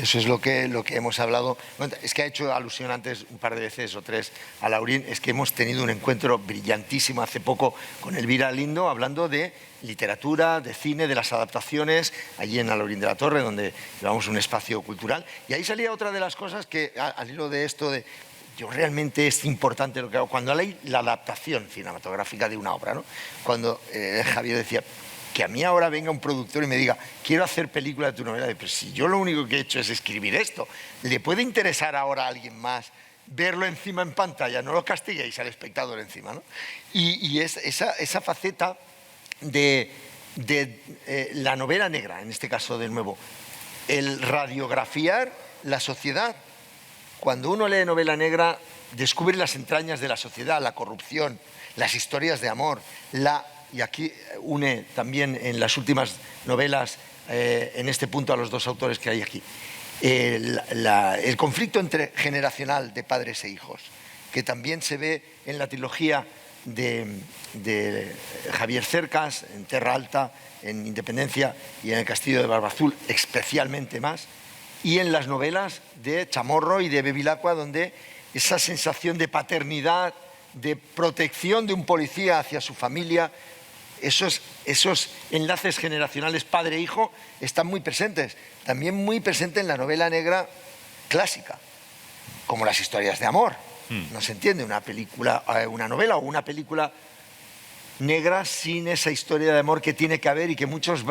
Eso es lo que hemos hablado. Bueno, es que ha hecho alusión antes un par de veces o tres a Laurín. Es que hemos tenido un encuentro brillantísimo hace poco con Elvira Lindo, hablando de literatura, de cine, de las adaptaciones, allí en Alaurín de la Torre, donde llevamos un espacio cultural. Y ahí salía otra de las cosas que, al hilo de esto de... Yo realmente es importante lo que hago. Cuando leí la adaptación cinematográfica de una obra, ¿no? Cuando Javier decía que a mí ahora venga un productor y me diga, quiero hacer película de tu novela, pues si yo lo único que he hecho es escribir esto, ¿le puede interesar ahora a alguien más verlo encima en pantalla? No lo castiguéis al espectador encima, ¿no? Y es esa faceta de la novela negra, en este caso de nuevo, el radiografiar la sociedad. Cuando uno lee novela negra, descubre las entrañas de la sociedad, la corrupción, las historias de amor, y aquí une también en las últimas novelas, en este punto a los dos autores que hay aquí, el conflicto generacional de padres e hijos, que también se ve en la trilogía de Javier Cercas, en Terra Alta, en Independencia y en El Castillo de Barbazul, especialmente más, y en las novelas de Chamorro y de Bevilacqua, donde esa sensación de paternidad, de protección de un policía hacia su familia, esos enlaces generacionales padre-hijo están muy presentes. También muy presente en la novela negra clásica, como las historias de amor. No se entiende una novela o una película negra sin esa historia de amor que tiene que haber y que muchas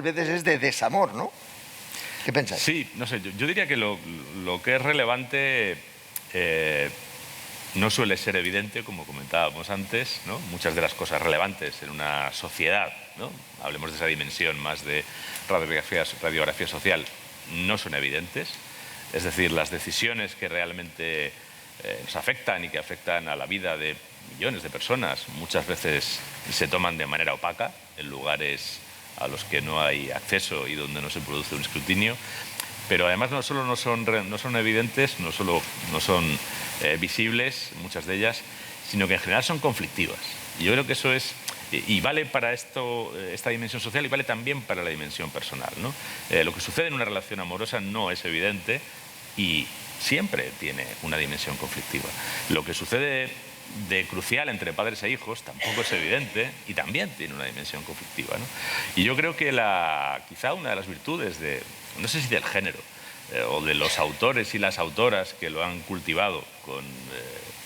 veces es de desamor, ¿no? ¿Qué pensáis? Sí, no sé, yo diría que lo que es relevante no suele ser evidente, como comentábamos antes, ¿no? Muchas de las cosas relevantes en una sociedad, ¿no? Hablemos de esa dimensión más de radiografía social, no son evidentes. Es decir, las decisiones que realmente nos afectan y que afectan a la vida de millones de personas muchas veces se toman de manera opaca en lugares a los que no hay acceso y donde no se produce un escrutinio. Pero además no solo no son evidentes, no solo no son visibles, muchas de ellas, sino que en general son conflictivas. Y yo creo que eso es, y vale para esta dimensión social y vale también para la dimensión personal, ¿no? Lo que sucede en una relación amorosa no es evidente y siempre tiene una dimensión conflictiva. Lo que sucede de crucial entre padres e hijos tampoco es evidente y también tiene una dimensión conflictiva, ¿no? Y yo creo que quizá una de las virtudes no sé si del género o de los autores y las autoras que lo han cultivado con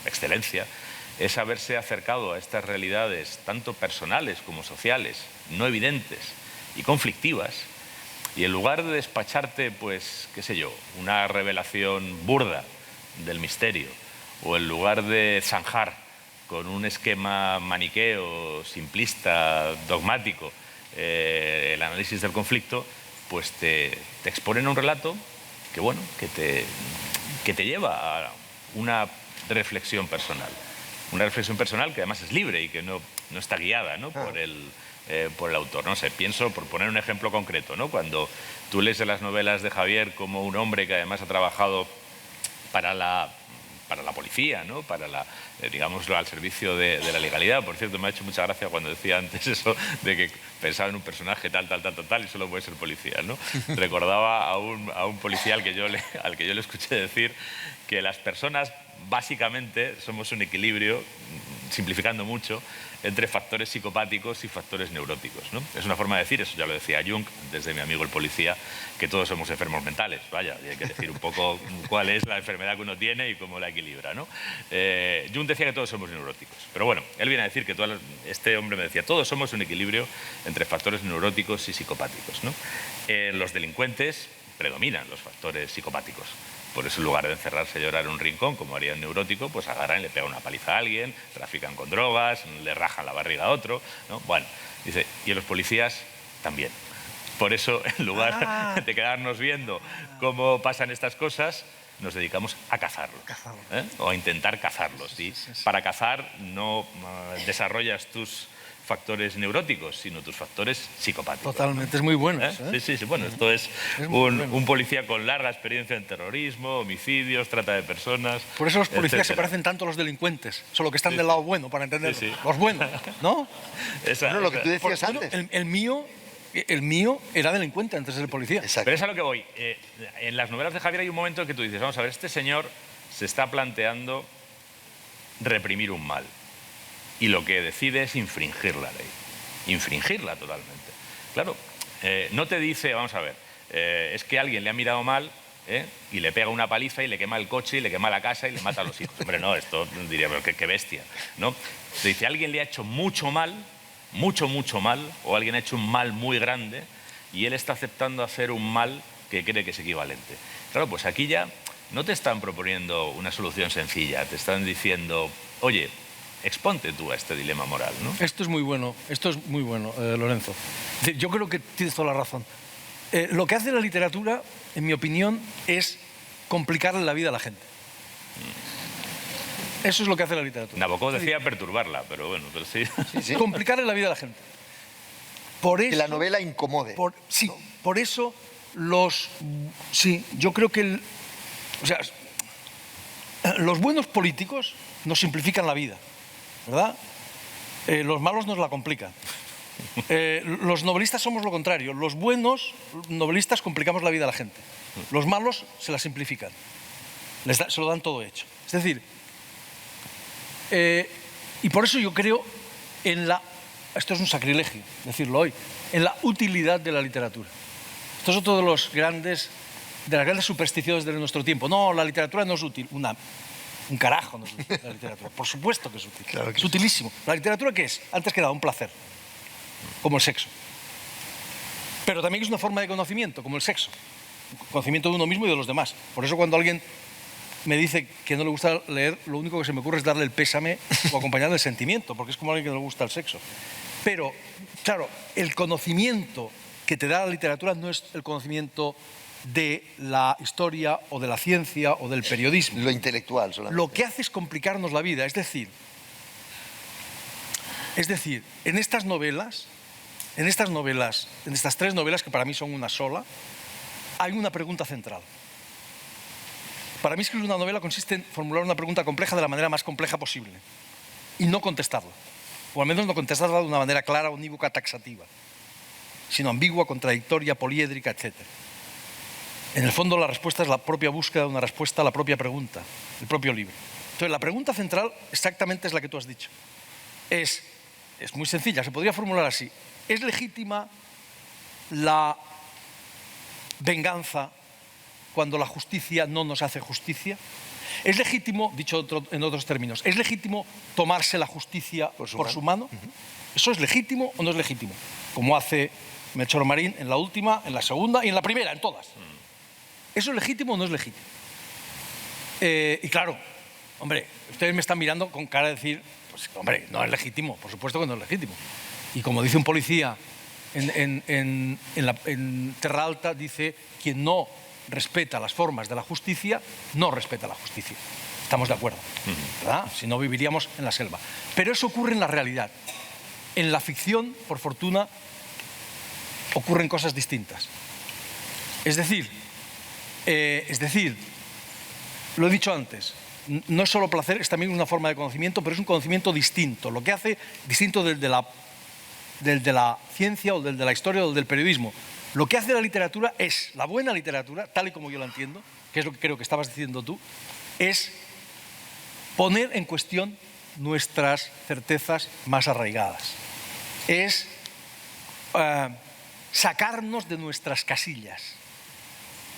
excelencia, es haberse acercado a estas realidades tanto personales como sociales, no evidentes y conflictivas, y en lugar de despacharte, pues, qué sé yo, una revelación burda del misterio, o en lugar de zanjar con un esquema maniqueo, simplista, dogmático, el análisis del conflicto, pues te exponen un relato que, bueno, que te lleva a una reflexión personal. Una reflexión personal que además es libre y que no está guiada, ¿no? por el autor. No sé, pienso, por poner un ejemplo concreto, ¿no? Cuando tú lees en las novelas de Javier como un hombre que además ha trabajado para la policía, ¿no? Digámoslo, al servicio de la legalidad. Por cierto, me ha hecho mucha gracia cuando decía antes eso de que pensaba en un personaje tal y solo puede ser policía, ¿no? Recordaba a un policía al que yo le escuché decir que las personas básicamente somos un equilibrio, simplificando mucho, entre factores psicopáticos y factores neuróticos, ¿no? Es una forma de decir, eso ya lo decía Jung, desde mi amigo el policía, que todos somos enfermos mentales. Vaya, y hay que decir un poco cuál es la enfermedad que uno tiene y cómo la equilibra, ¿no? Jung decía que todos somos neuróticos, pero bueno, él viene a decir que este hombre me decía, todos somos un equilibrio entre factores neuróticos y psicopáticos, ¿no? Los delincuentes predominan los factores psicopáticos. Por eso, en lugar de encerrarse a llorar en un rincón, como haría un neurótico, pues agarran y le pegan una paliza a alguien, trafican con drogas, le rajan la barriga a otro, ¿no? Bueno, dice, y los policías también. Por eso, en lugar de quedarnos viendo cómo pasan estas cosas, nos dedicamos a cazarlos, o a intentar cazarlos. ¿Sí? Para cazar no desarrollas tus factores neuróticos, sino tus factores psicopáticos. Totalmente, ¿no? Es muy bueno. Sí. Bueno, esto es un policía con larga experiencia en terrorismo, homicidios, trata de personas. Por eso los policías etcétera. se parecen tanto a los delincuentes, solo que están del lado bueno, para entenderlo. Sí. Los buenos, ¿no? Bueno, lo que tú decías Bueno, antes. el mío era delincuente antes de ser policía. Exacto. Pero es a lo que voy. En las novelas de Javier hay un momento en que tú dices, vamos a ver, este señor se está planteando reprimir un mal. Y lo que decide es infringir la ley. Infringirla totalmente. Claro, no te dice, vamos a ver, es que alguien le ha mirado mal, y le pega una paliza y le quema el coche y le quema la casa y le mata a los hijos. Hombre, no, esto diría, pero qué bestia, ¿no? Te dice, alguien le ha hecho mucho mal, mucho mal, o alguien ha hecho un mal muy grande y él está aceptando hacer un mal que cree que es equivalente. Claro, pues aquí ya no te están proponiendo una solución sencilla, te están diciendo, oye, exponte tú a este dilema moral, ¿no? Esto es muy bueno, Lorenzo. Es decir, yo creo que tienes toda la razón. Lo que hace la literatura, en mi opinión, es complicarle la vida a la gente. Eso es lo que hace la literatura. Nabokov decía perturbarla, pero bueno, pero sí. Sí. Complicarle la vida a la gente. Por eso, Que la novela incomode. sí, por eso yo creo que los buenos políticos nos simplifican la vida, ¿verdad? Los malos nos la complican. Los novelistas somos lo contrario. Los buenos novelistas complicamos la vida a la gente. Los malos se la simplifican. Se lo dan todo hecho. Es decir, y por eso yo creo esto es un sacrilegio decirlo hoy, en la utilidad de la literatura. Esto es otro de las grandes supersticiones de nuestro tiempo. No, la literatura no es útil. Un carajo no es útil la literatura. Por supuesto que es útil. Claro que es utilísimo. ¿La literatura qué es? Antes que nada, un placer. Como el sexo. Pero también es una forma de conocimiento, como el sexo. Conocimiento de uno mismo y de los demás. Por eso cuando alguien me dice que no le gusta leer, lo único que se me ocurre es darle el pésame o acompañarle el sentimiento, porque es como alguien que no le gusta el sexo. Pero, claro, el conocimiento que te da la literatura no es el conocimiento de la historia o de la ciencia o del periodismo. Lo intelectual solamente. Lo que hace es complicarnos la vida. Es decir, en estas tres novelas, que para mí son una sola, hay una pregunta central. Para mí escribir una novela consiste en formular una pregunta compleja de la manera más compleja posible y no contestarla, o al menos no contestarla de una manera clara, unívoca, taxativa, sino ambigua, contradictoria, poliédrica, etc. En el fondo la respuesta es la propia búsqueda de una respuesta a la propia pregunta, el propio libro. Entonces la pregunta central exactamente es la que tú has dicho. Es muy sencilla, se podría formular así. ¿Es legítima la venganza cuando la justicia no nos hace justicia? ¿Es legítimo, dicho en otros términos, es legítimo tomarse la justicia por su mano? ¿Eso es legítimo o no es legítimo? Como hace Melchor Marín en la última, en la segunda y en la primera, en todas. ¿Eso es legítimo o no es legítimo? Y claro, hombre, ustedes me están mirando con cara de decir, pues hombre, no es legítimo, por supuesto que no es legítimo. Y como dice un policía en Terra Alta, dice, quien no respeta las formas de la justicia, no respeta la justicia. Estamos de acuerdo, ¿verdad? Si no, viviríamos en la selva. Pero eso ocurre en la realidad. En la ficción, por fortuna, ocurren cosas distintas. Es decir, lo he dicho antes, no es solo placer, es también una forma de conocimiento, pero es un conocimiento distinto. Lo que hace distinto del de la ciencia o del de la historia o del periodismo. Lo que hace la literatura es, la buena literatura, tal y como yo la entiendo, que es lo que creo que estabas diciendo tú, es poner en cuestión nuestras certezas más arraigadas. Es sacarnos de nuestras casillas.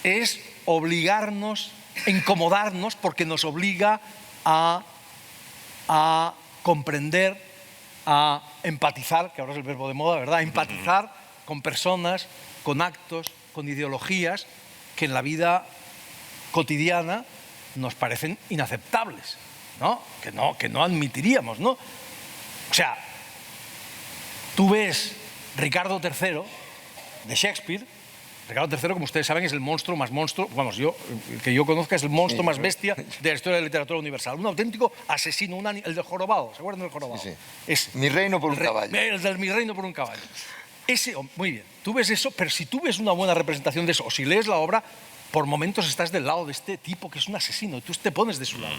Es obligarnos, incomodarnos, porque nos obliga a comprender, a empatizar, que ahora es el verbo de moda, ¿verdad? A empatizar con personas, con actos, con ideologías que en la vida cotidiana nos parecen inaceptables, ¿no? Que no admitiríamos, ¿no? O sea, tú ves Ricardo III de Shakespeare. Ricardo III, como ustedes saben, es el monstruo más monstruo, vamos, el que yo conozca es el monstruo más bestia de la historia de la literatura universal. Un auténtico asesino, el del jorobado, ¿se acuerdan del jorobado? Sí, sí. Es Mi reino por un caballo. El del Mi reino por un caballo. Muy bien, tú ves eso, pero si tú ves una buena representación de eso, o si lees la obra, por momentos estás del lado de este tipo que es un asesino, y tú te pones de su lado.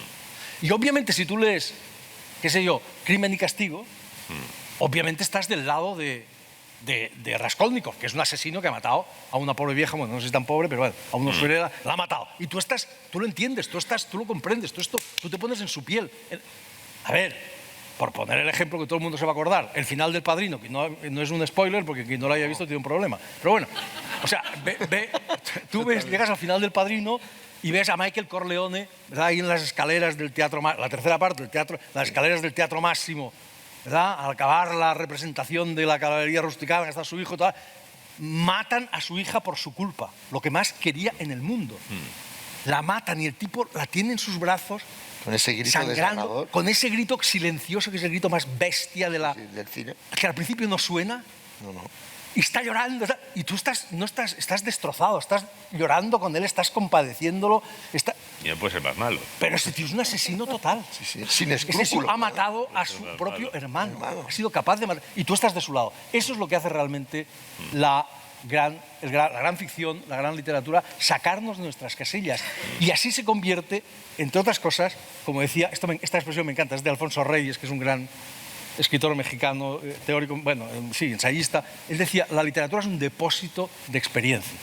Y obviamente si tú lees, qué sé yo, Crimen y Castigo, obviamente estás del lado de Raskolnikov, que es un asesino que ha matado a una pobre vieja, bueno, no sé si tan pobre, pero bueno, a una usurera, la ha matado. Y tú lo entiendes, tú lo comprendes, tú te pones en su piel. A ver, por poner el ejemplo que todo el mundo se va a acordar, el final del Padrino, que no es un spoiler, porque quien no lo haya visto tiene un problema. Pero bueno, o sea, llegas al final del Padrino y ves a Michael Corleone, ¿verdad? Ahí en las escaleras del teatro, la tercera parte del teatro, las escaleras del Teatro Máximo, ¿verdad? Al acabar la representación de la caballería rusticana, que está su hijo, tal, matan a su hija por su culpa, lo que más quería en el mundo. La matan y el tipo la tiene en sus brazos, con ese grito sangrando, desgarrador. con ese grito silencioso, que es el grito más bestia del cine. Que al principio no suena. No. Y está llorando, y tú estás destrozado, estás llorando con él, estás compadeciéndolo. Y no puede ser más malo. Pero ese tío es un asesino total. Sí, sin escrúpulos. Ese tío ha matado a su propio hermano. Ha sido capaz de matar. Y tú estás de su lado. Eso es lo que hace realmente la gran ficción, la gran literatura, sacarnos de nuestras casillas. Y así se convierte, entre otras cosas, como decía, esta expresión me encanta, es de Alfonso Reyes, que es un gran escritor mexicano, teórico, bueno, sí, ensayista. Él decía, la literatura es un depósito de experiencia.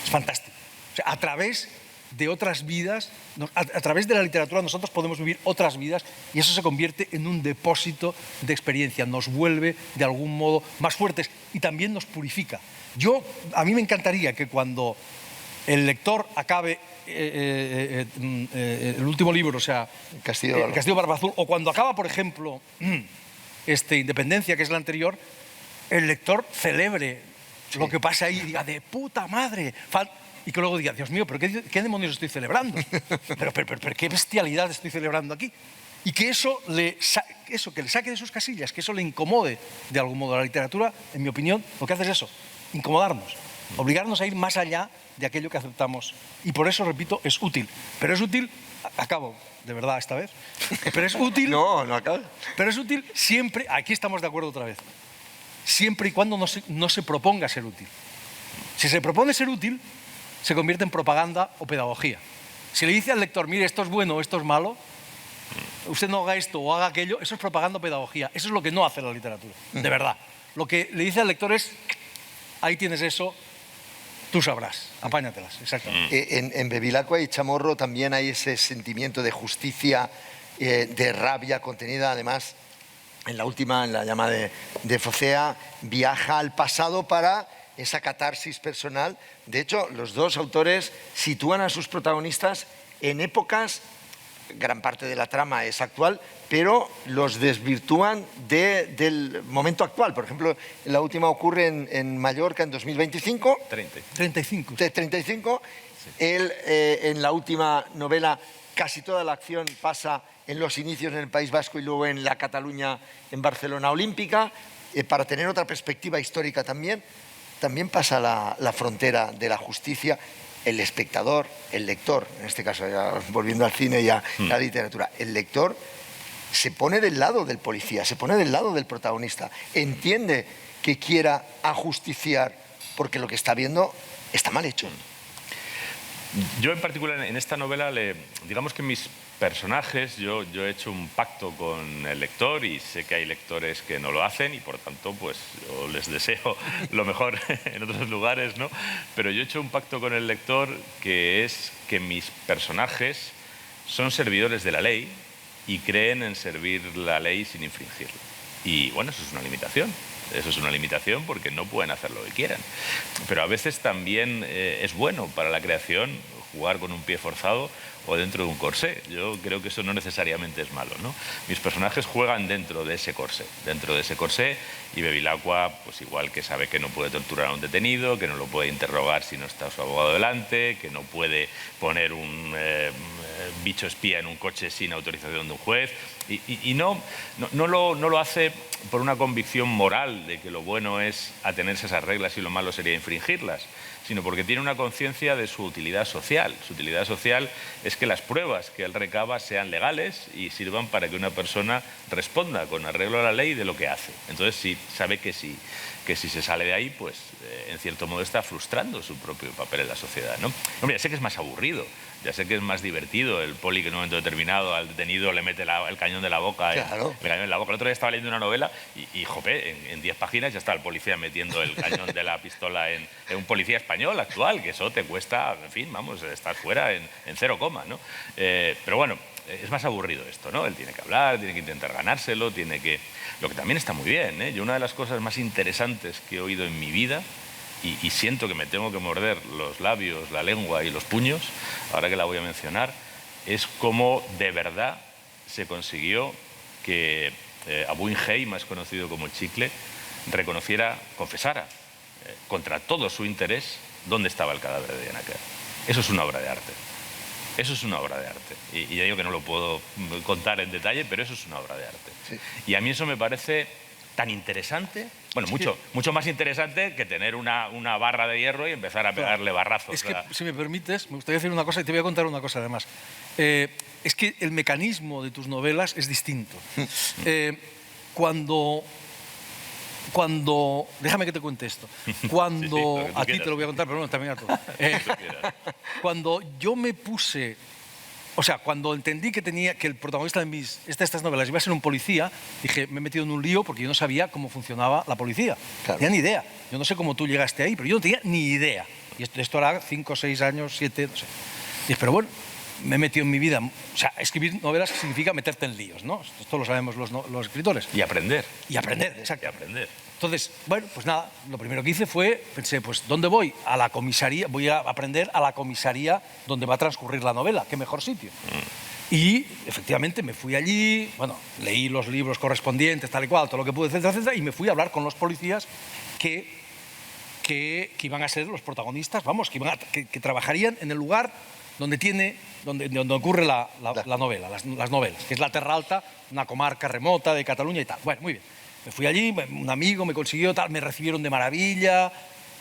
Es fantástico. O sea, a través de otras vidas, a través de la literatura nosotros podemos vivir otras vidas y eso se convierte en un depósito de experiencia, nos vuelve de algún modo más fuertes y también nos purifica. A mí me encantaría que cuando el lector acabe el último libro, o sea, Castillo de Barba Azul, o cuando acaba, por ejemplo, Independencia, que es la anterior, el lector celebre lo que pasa ahí y diga, de puta madre, y que luego diga, Dios mío, ¿pero qué demonios estoy celebrando? ¿Pero qué bestialidad estoy celebrando aquí? Y que que le saque de sus casillas, que eso le incomode de algún modo. La literatura, en mi opinión, lo que hace es eso, incomodarnos, obligarnos a ir más allá de aquello que aceptamos. Y por eso, repito, es útil. Pero es útil, acabo, de verdad, esta vez, pero es útil... No acabo. Pero es útil siempre, aquí estamos de acuerdo otra vez, siempre y cuando no se proponga ser útil. Si se propone ser útil, se convierte en propaganda o pedagogía. Si le dice al lector, mire, esto es bueno o esto es malo, usted no haga esto o haga aquello, eso es propaganda o pedagogía. Eso es lo que no hace la literatura, de verdad. Lo que le dice al lector es, ahí tienes eso, tú sabrás, apáñatelas, exactamente. En Bevilacqua y Chamorro también hay ese sentimiento de justicia, de rabia contenida. Además, en la llama de Focea, viaja al pasado para esa catarsis personal. De hecho, los dos autores sitúan a sus protagonistas en épocas, gran parte de la trama es actual, pero los desvirtúan del momento actual. Por ejemplo, la última ocurre en Mallorca en 2025. 35. 35. Sí. Él, en la última novela, casi toda la acción pasa en los inicios en el País Vasco y luego en la Cataluña, en Barcelona Olímpica. Para tener otra perspectiva histórica también pasa la frontera de la justicia. El espectador, el lector, en este caso ya volviendo al cine y a la literatura, el lector se pone del lado del policía, se pone del lado del protagonista, entiende que quiera ajusticiar porque lo que está viendo está mal hecho. Yo en particular en esta novela, digamos que mis personajes, yo he hecho un pacto con el lector y sé que hay lectores que no lo hacen y por tanto pues yo les deseo lo mejor en otros lugares, ¿no? Pero yo he hecho un pacto con el lector que es que mis personajes son servidores de la ley y creen en servir la ley sin infringirla. Y bueno, eso es una limitación. Eso es una limitación porque no pueden hacer lo que quieran. Pero a veces también es bueno para la creación jugar con un pie forzado o dentro de un corsé. Yo creo que eso no necesariamente es malo, ¿no? Mis personajes juegan dentro de ese corsé, y Bevilacqua, pues igual que sabe que no puede torturar a un detenido, que no lo puede interrogar si no está su abogado delante, que no puede poner un bicho espía en un coche sin autorización de un juez, y no lo hace por una convicción moral de que lo bueno es atenerse a esas reglas y lo malo sería infringirlas, sino porque tiene una conciencia de su utilidad social. Su utilidad social es que las pruebas que él recaba sean legales y sirvan para que una persona responda con arreglo a la ley de lo que hace. Entonces, sí, sabe que si se sale de ahí, pues en cierto modo está frustrando su propio papel en la sociedad, ¿no? Hombre, ya sé que es más aburrido, ya sé que es más divertido el poli que en un momento determinado al detenido le mete el cañón de la boca. Claro. El cañón en la boca. El otro día estaba leyendo una novela y jope, en 10 páginas ya está el policía metiendo el cañón de la pistola en un policía español actual, que eso te cuesta, en fin, vamos, estás fuera en 0 coma, ¿no? Pero bueno, es más aburrido esto, ¿no? Él tiene que hablar, tiene que intentar ganárselo, Lo que también está muy bien, ¿eh? Yo una de las cosas más interesantes que he oído en mi vida, y siento que me tengo que morder los labios, la lengua y los puños, ahora que la voy a mencionar, es cómo de verdad se consiguió que Abu Inhey, más conocido como el Chicle, confesara, contra todo su interés, dónde estaba el cadáver de Diana Kerr. Eso es una obra de arte. Eso es una obra de arte. Y ya digo que no lo puedo contar en detalle, pero eso es una obra de arte. Sí. Y a mí eso me parece tan interesante, bueno, mucho más interesante que tener una barra de hierro y empezar a pegarle barrazos. Es que, si me permites, me gustaría decir una cosa y te voy a contar una cosa además. Es que el mecanismo de tus novelas es distinto. Cuando déjame que te cuente esto. Cuando sí, a ti te lo voy a contar, pero bueno, también a tú. Cuando yo me puse, o sea, cuando entendí que el protagonista de estas novelas iba a ser un policía, dije, me he metido en un lío porque yo no sabía cómo funcionaba la policía. Claro. No tenía ni idea. Yo no sé cómo tú llegaste ahí, pero yo no tenía ni idea. Y esto era 5, 6 años, 7, no sé. Y dije, pero bueno, me he metido en mi vida. O sea, escribir novelas significa meterte en líos, ¿no? Esto lo sabemos los escritores. Y aprender. Y aprender, exacto. Y aprender. Entonces, bueno, pues nada, lo primero que hice fue, pensé, pues ¿dónde voy? A la comisaría, voy a aprender a la comisaría donde va a transcurrir la novela, qué mejor sitio. Y efectivamente me fui allí, bueno, leí los libros correspondientes, tal y cual, todo lo que pude, etcétera, etcétera, y me fui a hablar con los policías que iban a ser los protagonistas, vamos, que trabajarían en el lugar donde ocurre la novela, las novelas, que es la Terra Alta, una comarca remota de Cataluña y tal. Bueno, muy bien. Me fui allí, un amigo me consiguió, tal, me recibieron de maravilla.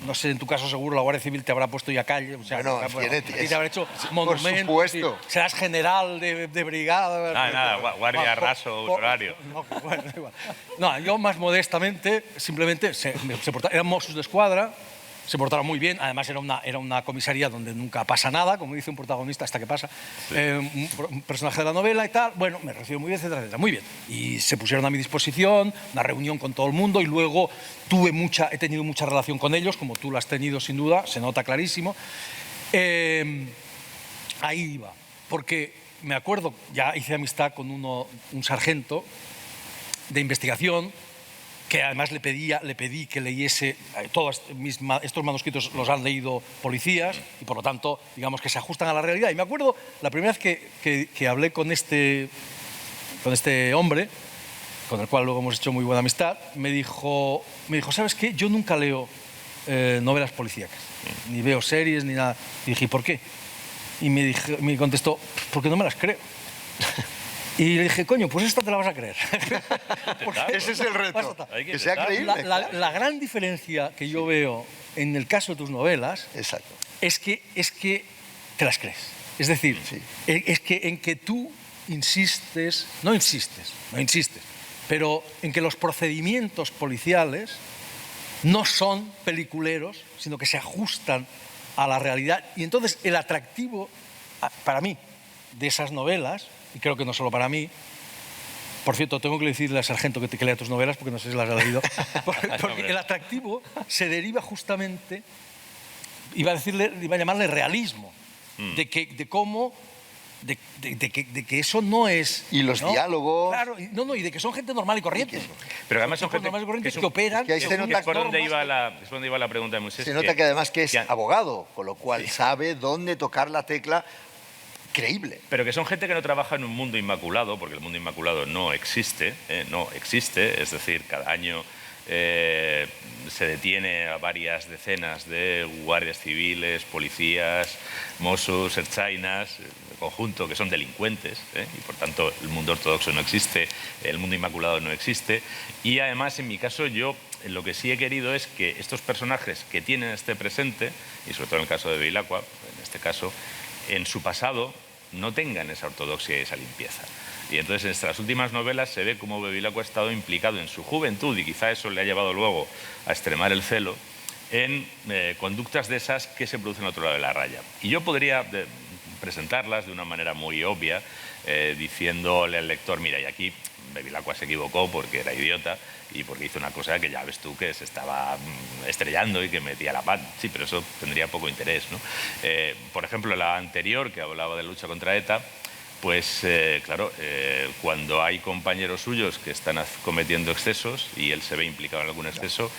No sé, en tu caso seguro la Guardia Civil te habrá puesto ya calle. O sea, bueno, te habrá hecho monumentos. Por supuesto. Serás general de brigada. Nada, guardia raso, horario. Bueno, igual. No, yo más modestamente, simplemente, eran Mossos de Escuadra, se portaron muy bien, además era una comisaría donde nunca pasa nada, como dice un protagonista, hasta que pasa, sí. Un personaje de la novela y tal, bueno, me recibió muy bien, etcétera, etcétera, muy bien. Y se pusieron a mi disposición, una reunión con todo el mundo, y luego he tenido mucha relación con ellos, como tú la has tenido sin duda, se nota clarísimo. Ahí iba, porque me acuerdo, ya hice amistad con un sargento de investigación, que además le pedí que leyese, todos estos manuscritos los han leído policías y por lo tanto, digamos que se ajustan a la realidad. Y me acuerdo, la primera vez que hablé con este hombre, con el cual luego hemos hecho muy buena amistad, me dijo, ¿sabes qué? Yo nunca leo novelas policíacas, ni veo series, ni nada. Y dije, ¿por qué? Y me contestó, porque no me las creo. Y le dije, coño, pues esta te la vas a creer. Ese es el reto, que sea creíble. La gran diferencia que yo veo en el caso de tus novelas es que te las crees. Es decir, sí. Es que en que tú no insistes, pero en que los procedimientos policiales no son peliculeros, sino que se ajustan a la realidad. Y entonces el atractivo, para mí, de esas novelas, y creo que no solo para mí. Por cierto, tengo que decirle al sargento que lea tus novelas, porque no sé si las ha leído. Porque el atractivo se deriva justamente, iba a llamarle realismo, de cómo de que eso no es... Y los ¿no? diálogos... Claro, y de que son gente normal y corriente. Pero además son Tipos gente normales y corrientes que que operan... que ahí se nota es por donde iba la pregunta de Moisés. Se nota que además que es que- abogado, con lo cual sabe dónde tocar la tecla. Creíble. Pero que son gente que no trabaja en un mundo inmaculado, porque el mundo inmaculado no existe, es decir, cada año se detiene a varias decenas de guardias civiles, policías, Mossos, ertzainas, de conjunto, que son delincuentes, y por tanto el mundo ortodoxo no existe, el mundo inmaculado no existe, y además en mi caso yo lo que sí he querido es que estos personajes que tienen este presente, y sobre todo en el caso de Bevilacqua, en este caso, en su pasado no tengan esa ortodoxia y esa limpieza. Y entonces en estas últimas novelas se ve cómo Bevilacqua ha estado implicado en su juventud, y quizá eso le ha llevado luego a extremar el celo, en conductas de esas que se producen al otro lado de la raya. Y yo podría presentarlas de una manera muy obvia, diciéndole al lector, mira, y aquí Bevilacqua se equivocó porque era idiota y porque hizo una cosa que ya ves tú que se estaba estrellando y que metía la pata. Sí, pero eso tendría poco interés, ¿no? Por ejemplo, la anterior, que hablaba de la lucha contra ETA, pues claro, cuando hay compañeros suyos que están cometiendo excesos y él se ve implicado en algún exceso,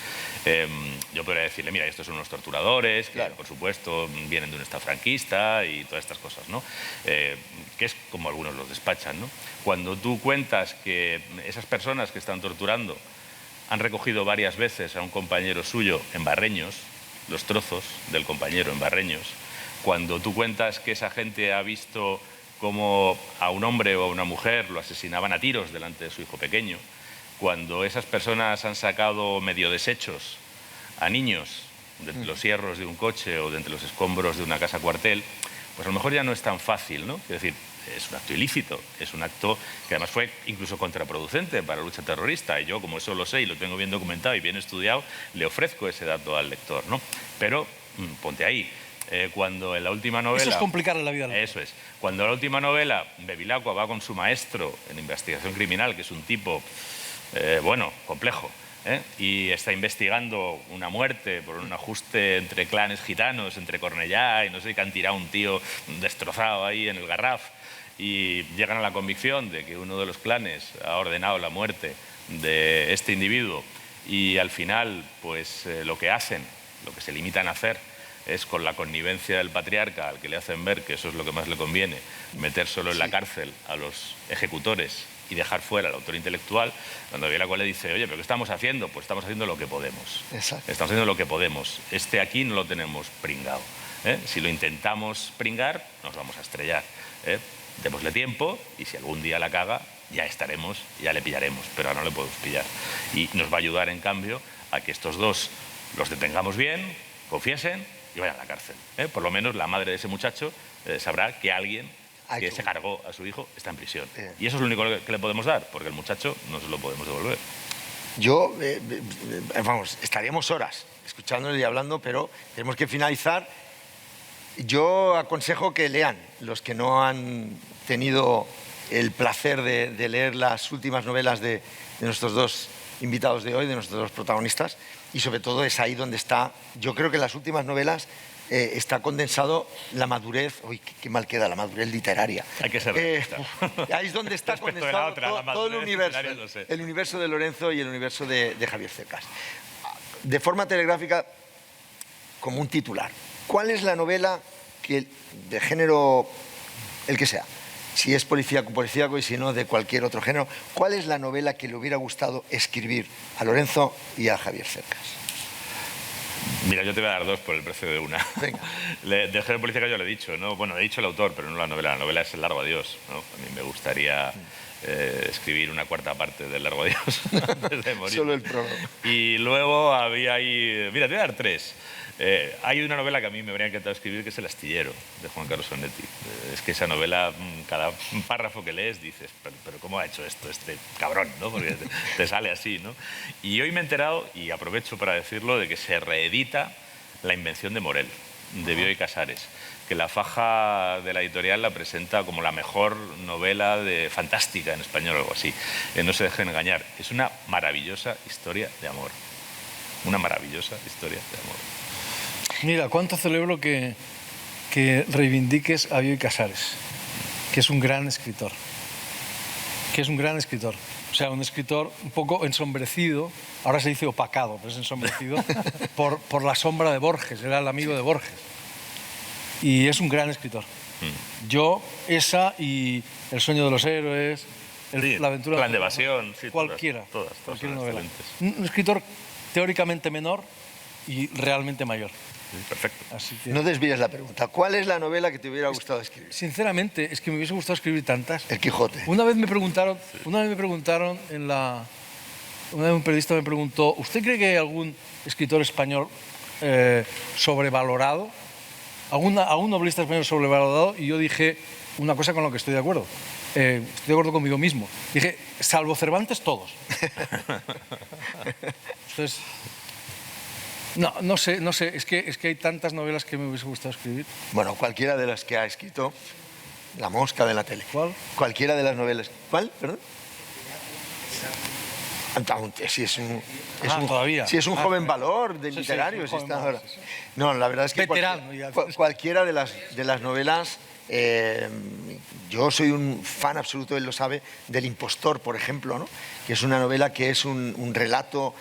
yo podría decirle, mira, estos son unos torturadores, que por supuesto vienen de un estado franquista y todas estas cosas, ¿no? Que es como algunos los despachan, ¿no? Cuando tú cuentas que esas personas que están torturando han recogido varias veces a un compañero suyo en Barreños, los trozos del compañero en Barreños, cuando tú cuentas que esa gente ha visto cómo a un hombre o a una mujer lo asesinaban a tiros delante de su hijo pequeño, cuando esas personas han sacado medio desechos a niños de los hierros de un coche o de entre los escombros de una casa cuartel, pues a lo mejor ya no es tan fácil, ¿no? Es decir, es un acto ilícito, es un acto que además fue incluso contraproducente para la lucha terrorista, y yo, como eso lo sé y lo tengo bien documentado y bien estudiado, le ofrezco ese dato al lector, ¿no? Pero ponte ahí. Cuando en la última novela... Eso es complicarle la vida al lector. Eso es. Cuando en la última novela Bevilacqua va con su maestro en investigación criminal, que es un tipo, complejo, y está investigando una muerte por un ajuste entre clanes gitanos, entre Cornellá y no sé, que han tirado un tío destrozado ahí en el Garraf, y llegan a la convicción de que uno de los clanes ha ordenado la muerte de este individuo, y al final, pues lo que hacen, lo que se limitan a hacer, es con la connivencia del patriarca, al que le hacen ver que eso es lo que más le conviene, meter solo en la cárcel a los ejecutores y dejar fuera al autor intelectual, cuando Bevilacqua le dice, oye, ¿pero qué estamos haciendo? Pues estamos haciendo lo que podemos. Exacto. Estamos haciendo lo que podemos. Este aquí no lo tenemos pringado. Si lo intentamos pringar, nos vamos a estrellar. Démosle tiempo y si algún día la caga, ya estaremos, ya le pillaremos, pero ahora no le podemos pillar. Y nos va a ayudar, en cambio, a que estos dos los detengamos bien, confiesen y vayan a la cárcel. Por lo menos la madre de ese muchacho sabrá que alguien que se cargó a su hijo está en prisión. Y eso es lo único que le podemos dar, porque el muchacho no se lo podemos devolver. Yo, estaríamos horas escuchándole y hablando, pero tenemos que finalizar. Yo aconsejo que lean, los que no han tenido el placer de leer las últimas novelas de nuestros dos invitados de hoy, de nuestros dos protagonistas, y sobre todo es ahí donde está, yo creo que en las últimas novelas está condensado la madurez, uy, qué mal queda la madurez literaria. Hay que ser realista. Ahí es donde está condensado todo el universo, el universo de Lorenzo y el universo de Javier Cercas. De forma telegráfica, como un titular, ¿cuál es la novela que, de género, el que sea, si es policíaco y si no de cualquier otro género, cuál es la novela que le hubiera gustado escribir a Lorenzo y a Javier Cercas? Mira, yo te voy a dar dos por el precio de una. Venga. De género policíaco yo lo he dicho, ¿no? Bueno, he dicho el autor, pero no la novela. La novela es El largo adiós, ¿no? A mí me gustaría escribir una cuarta parte del largo adiós antes de morir. Solo el prólogo. Y luego había ahí... Mira, te voy a dar tres. Hay una novela que a mí me habría encantado escribir, que es El astillero, de Juan Carlos Onetti. Es que esa novela, cada párrafo que lees dices, pero ¿cómo ha hecho esto este cabrón? ¿No? Porque te sale así, ¿no? Y hoy me he enterado, y aprovecho para decirlo, de que se reedita La invención de Morel, de Bioy Casares, que la faja de la editorial la presenta como la mejor novela fantástica en español o algo así. No se dejen engañar, es una maravillosa historia de amor. Una maravillosa historia de amor. Mira, cuánto celebro que reivindiques a Bioy Casares. que es un gran escritor. O sea, un escritor un poco ensombrecido, ahora se dice opacado, pero es ensombrecido, por la sombra de Borges, era el amigo de Borges. Y es un gran escritor. Yo, esa y El sueño de los héroes, Sí, La aventura Plan de evasión, sí, cualquiera, todas cualquier son novela. excelentes. Un escritor teóricamente menor y realmente mayor. Sí, perfecto. Así que, No desvíes la pregunta. ¿Cuál es la novela que te hubiera gustado escribir? sinceramente, es que me hubiese gustado escribir tantas. El Quijote. Una vez me preguntaron una vez un periodista me preguntó, ¿usted cree que hay algún escritor español sobrevalorado? ¿Algún novelista español sobrevalorado? Y yo dije una cosa con la que estoy de acuerdo. Estoy de acuerdo conmigo mismo. Dije, salvo Cervantes, todos. Entonces, no sé, es que hay tantas novelas que me hubiese gustado escribir. Bueno, cualquiera de las que ha escrito. La mosca de la tele. ¿Cuál? Cualquiera de las novelas. ¿Cuál? ¿Perdón? Si es un, todavía. Si es un joven valor Sí, literario. un si joven está valor, ahora. sí. No, la verdad es que Veterano, ya. cualquiera de las novelas, yo soy un fan absoluto, él lo sabe, del Impostor, por ejemplo, ¿no? Que es una novela que es un relato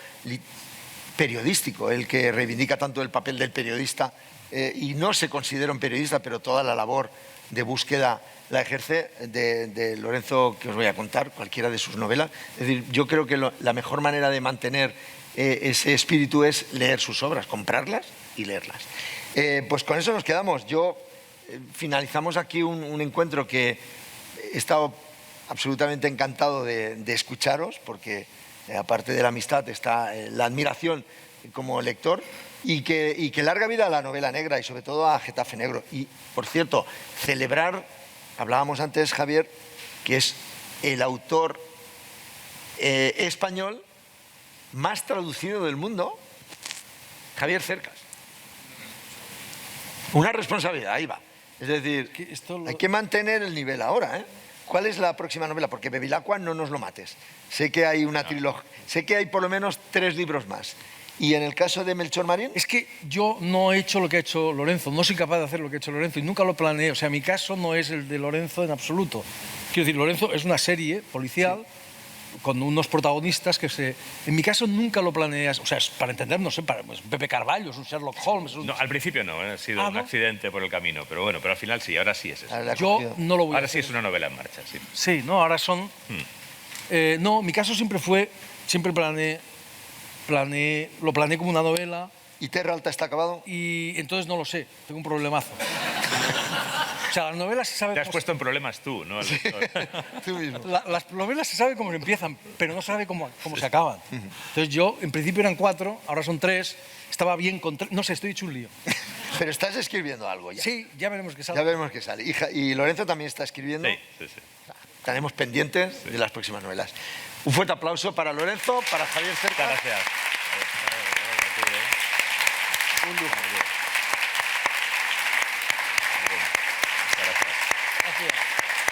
periodístico, el que reivindica tanto el papel del periodista y no se considera un periodista, pero toda la labor de búsqueda la ejerce de Lorenzo, que os voy a contar, cualquiera de sus novelas. Es decir, yo creo que la mejor manera de mantener ese espíritu es leer sus obras, comprarlas y leerlas. Pues con eso nos quedamos. Finalizamos aquí un encuentro que he estado absolutamente encantado de escucharos, porque aparte de la amistad está la admiración como lector, y que larga vida a la novela negra y sobre todo a Getafe Negro. Y, por cierto, celebrar, hablábamos antes, Javier, que es el autor español más traducido del mundo, Javier Cercas. Una responsabilidad, ahí va. Es decir, hay que mantener el nivel ahora, ¿eh? ¿Cuál es la próxima novela? Porque Bevilacqua, no nos lo mates. Sé que hay una trilogía, sé que hay por lo menos 3 libros más. ¿Y en el caso de Melchor Marín? Es que yo no he hecho lo que ha hecho Lorenzo, no soy capaz de hacer lo que ha hecho Lorenzo y nunca lo planeé. O sea, mi caso no es el de Lorenzo en absoluto. Quiero decir, Lorenzo es una serie policial con unos protagonistas que se... En mi caso nunca lo planeas. O sea, para entender, no sé, pues, Pepe Carvalho, es un Sherlock Holmes. No, al principio no, ha sido un accidente por el camino, pero bueno, pero al final sí, ahora sí es eso. Yo no lo voy a Ahora hacer. sí es una novela en marcha, sí. Sí, no, ahora son... no, mi caso siempre lo planeé como una novela. ¿Y Terra Alta está acabado? Y entonces no lo sé, tengo un problemazo. O sea, las novelas se sabe Te has puesto en problemas tú, ¿no? Tú mismo. Las novelas se sabe cómo se empiezan, pero no se sabe cómo se acaban. Entonces yo, en principio eran 4, ahora son 3, estaba bien con 3, no sé, estoy hecho un lío. Pero estás escribiendo algo ya. Sí, ya veremos qué sale. Ya veremos qué sale. Y Lorenzo también está escribiendo. Sí. Estaremos pendientes de las próximas novelas. Un fuerte aplauso para Lorenzo, para Javier Cercas. Muchas gracias. Un lujo.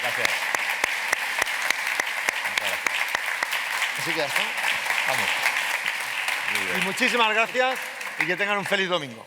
Gracias. Así que ya está. Vamos. Muy bien. Y muchísimas gracias y que tengan un feliz domingo.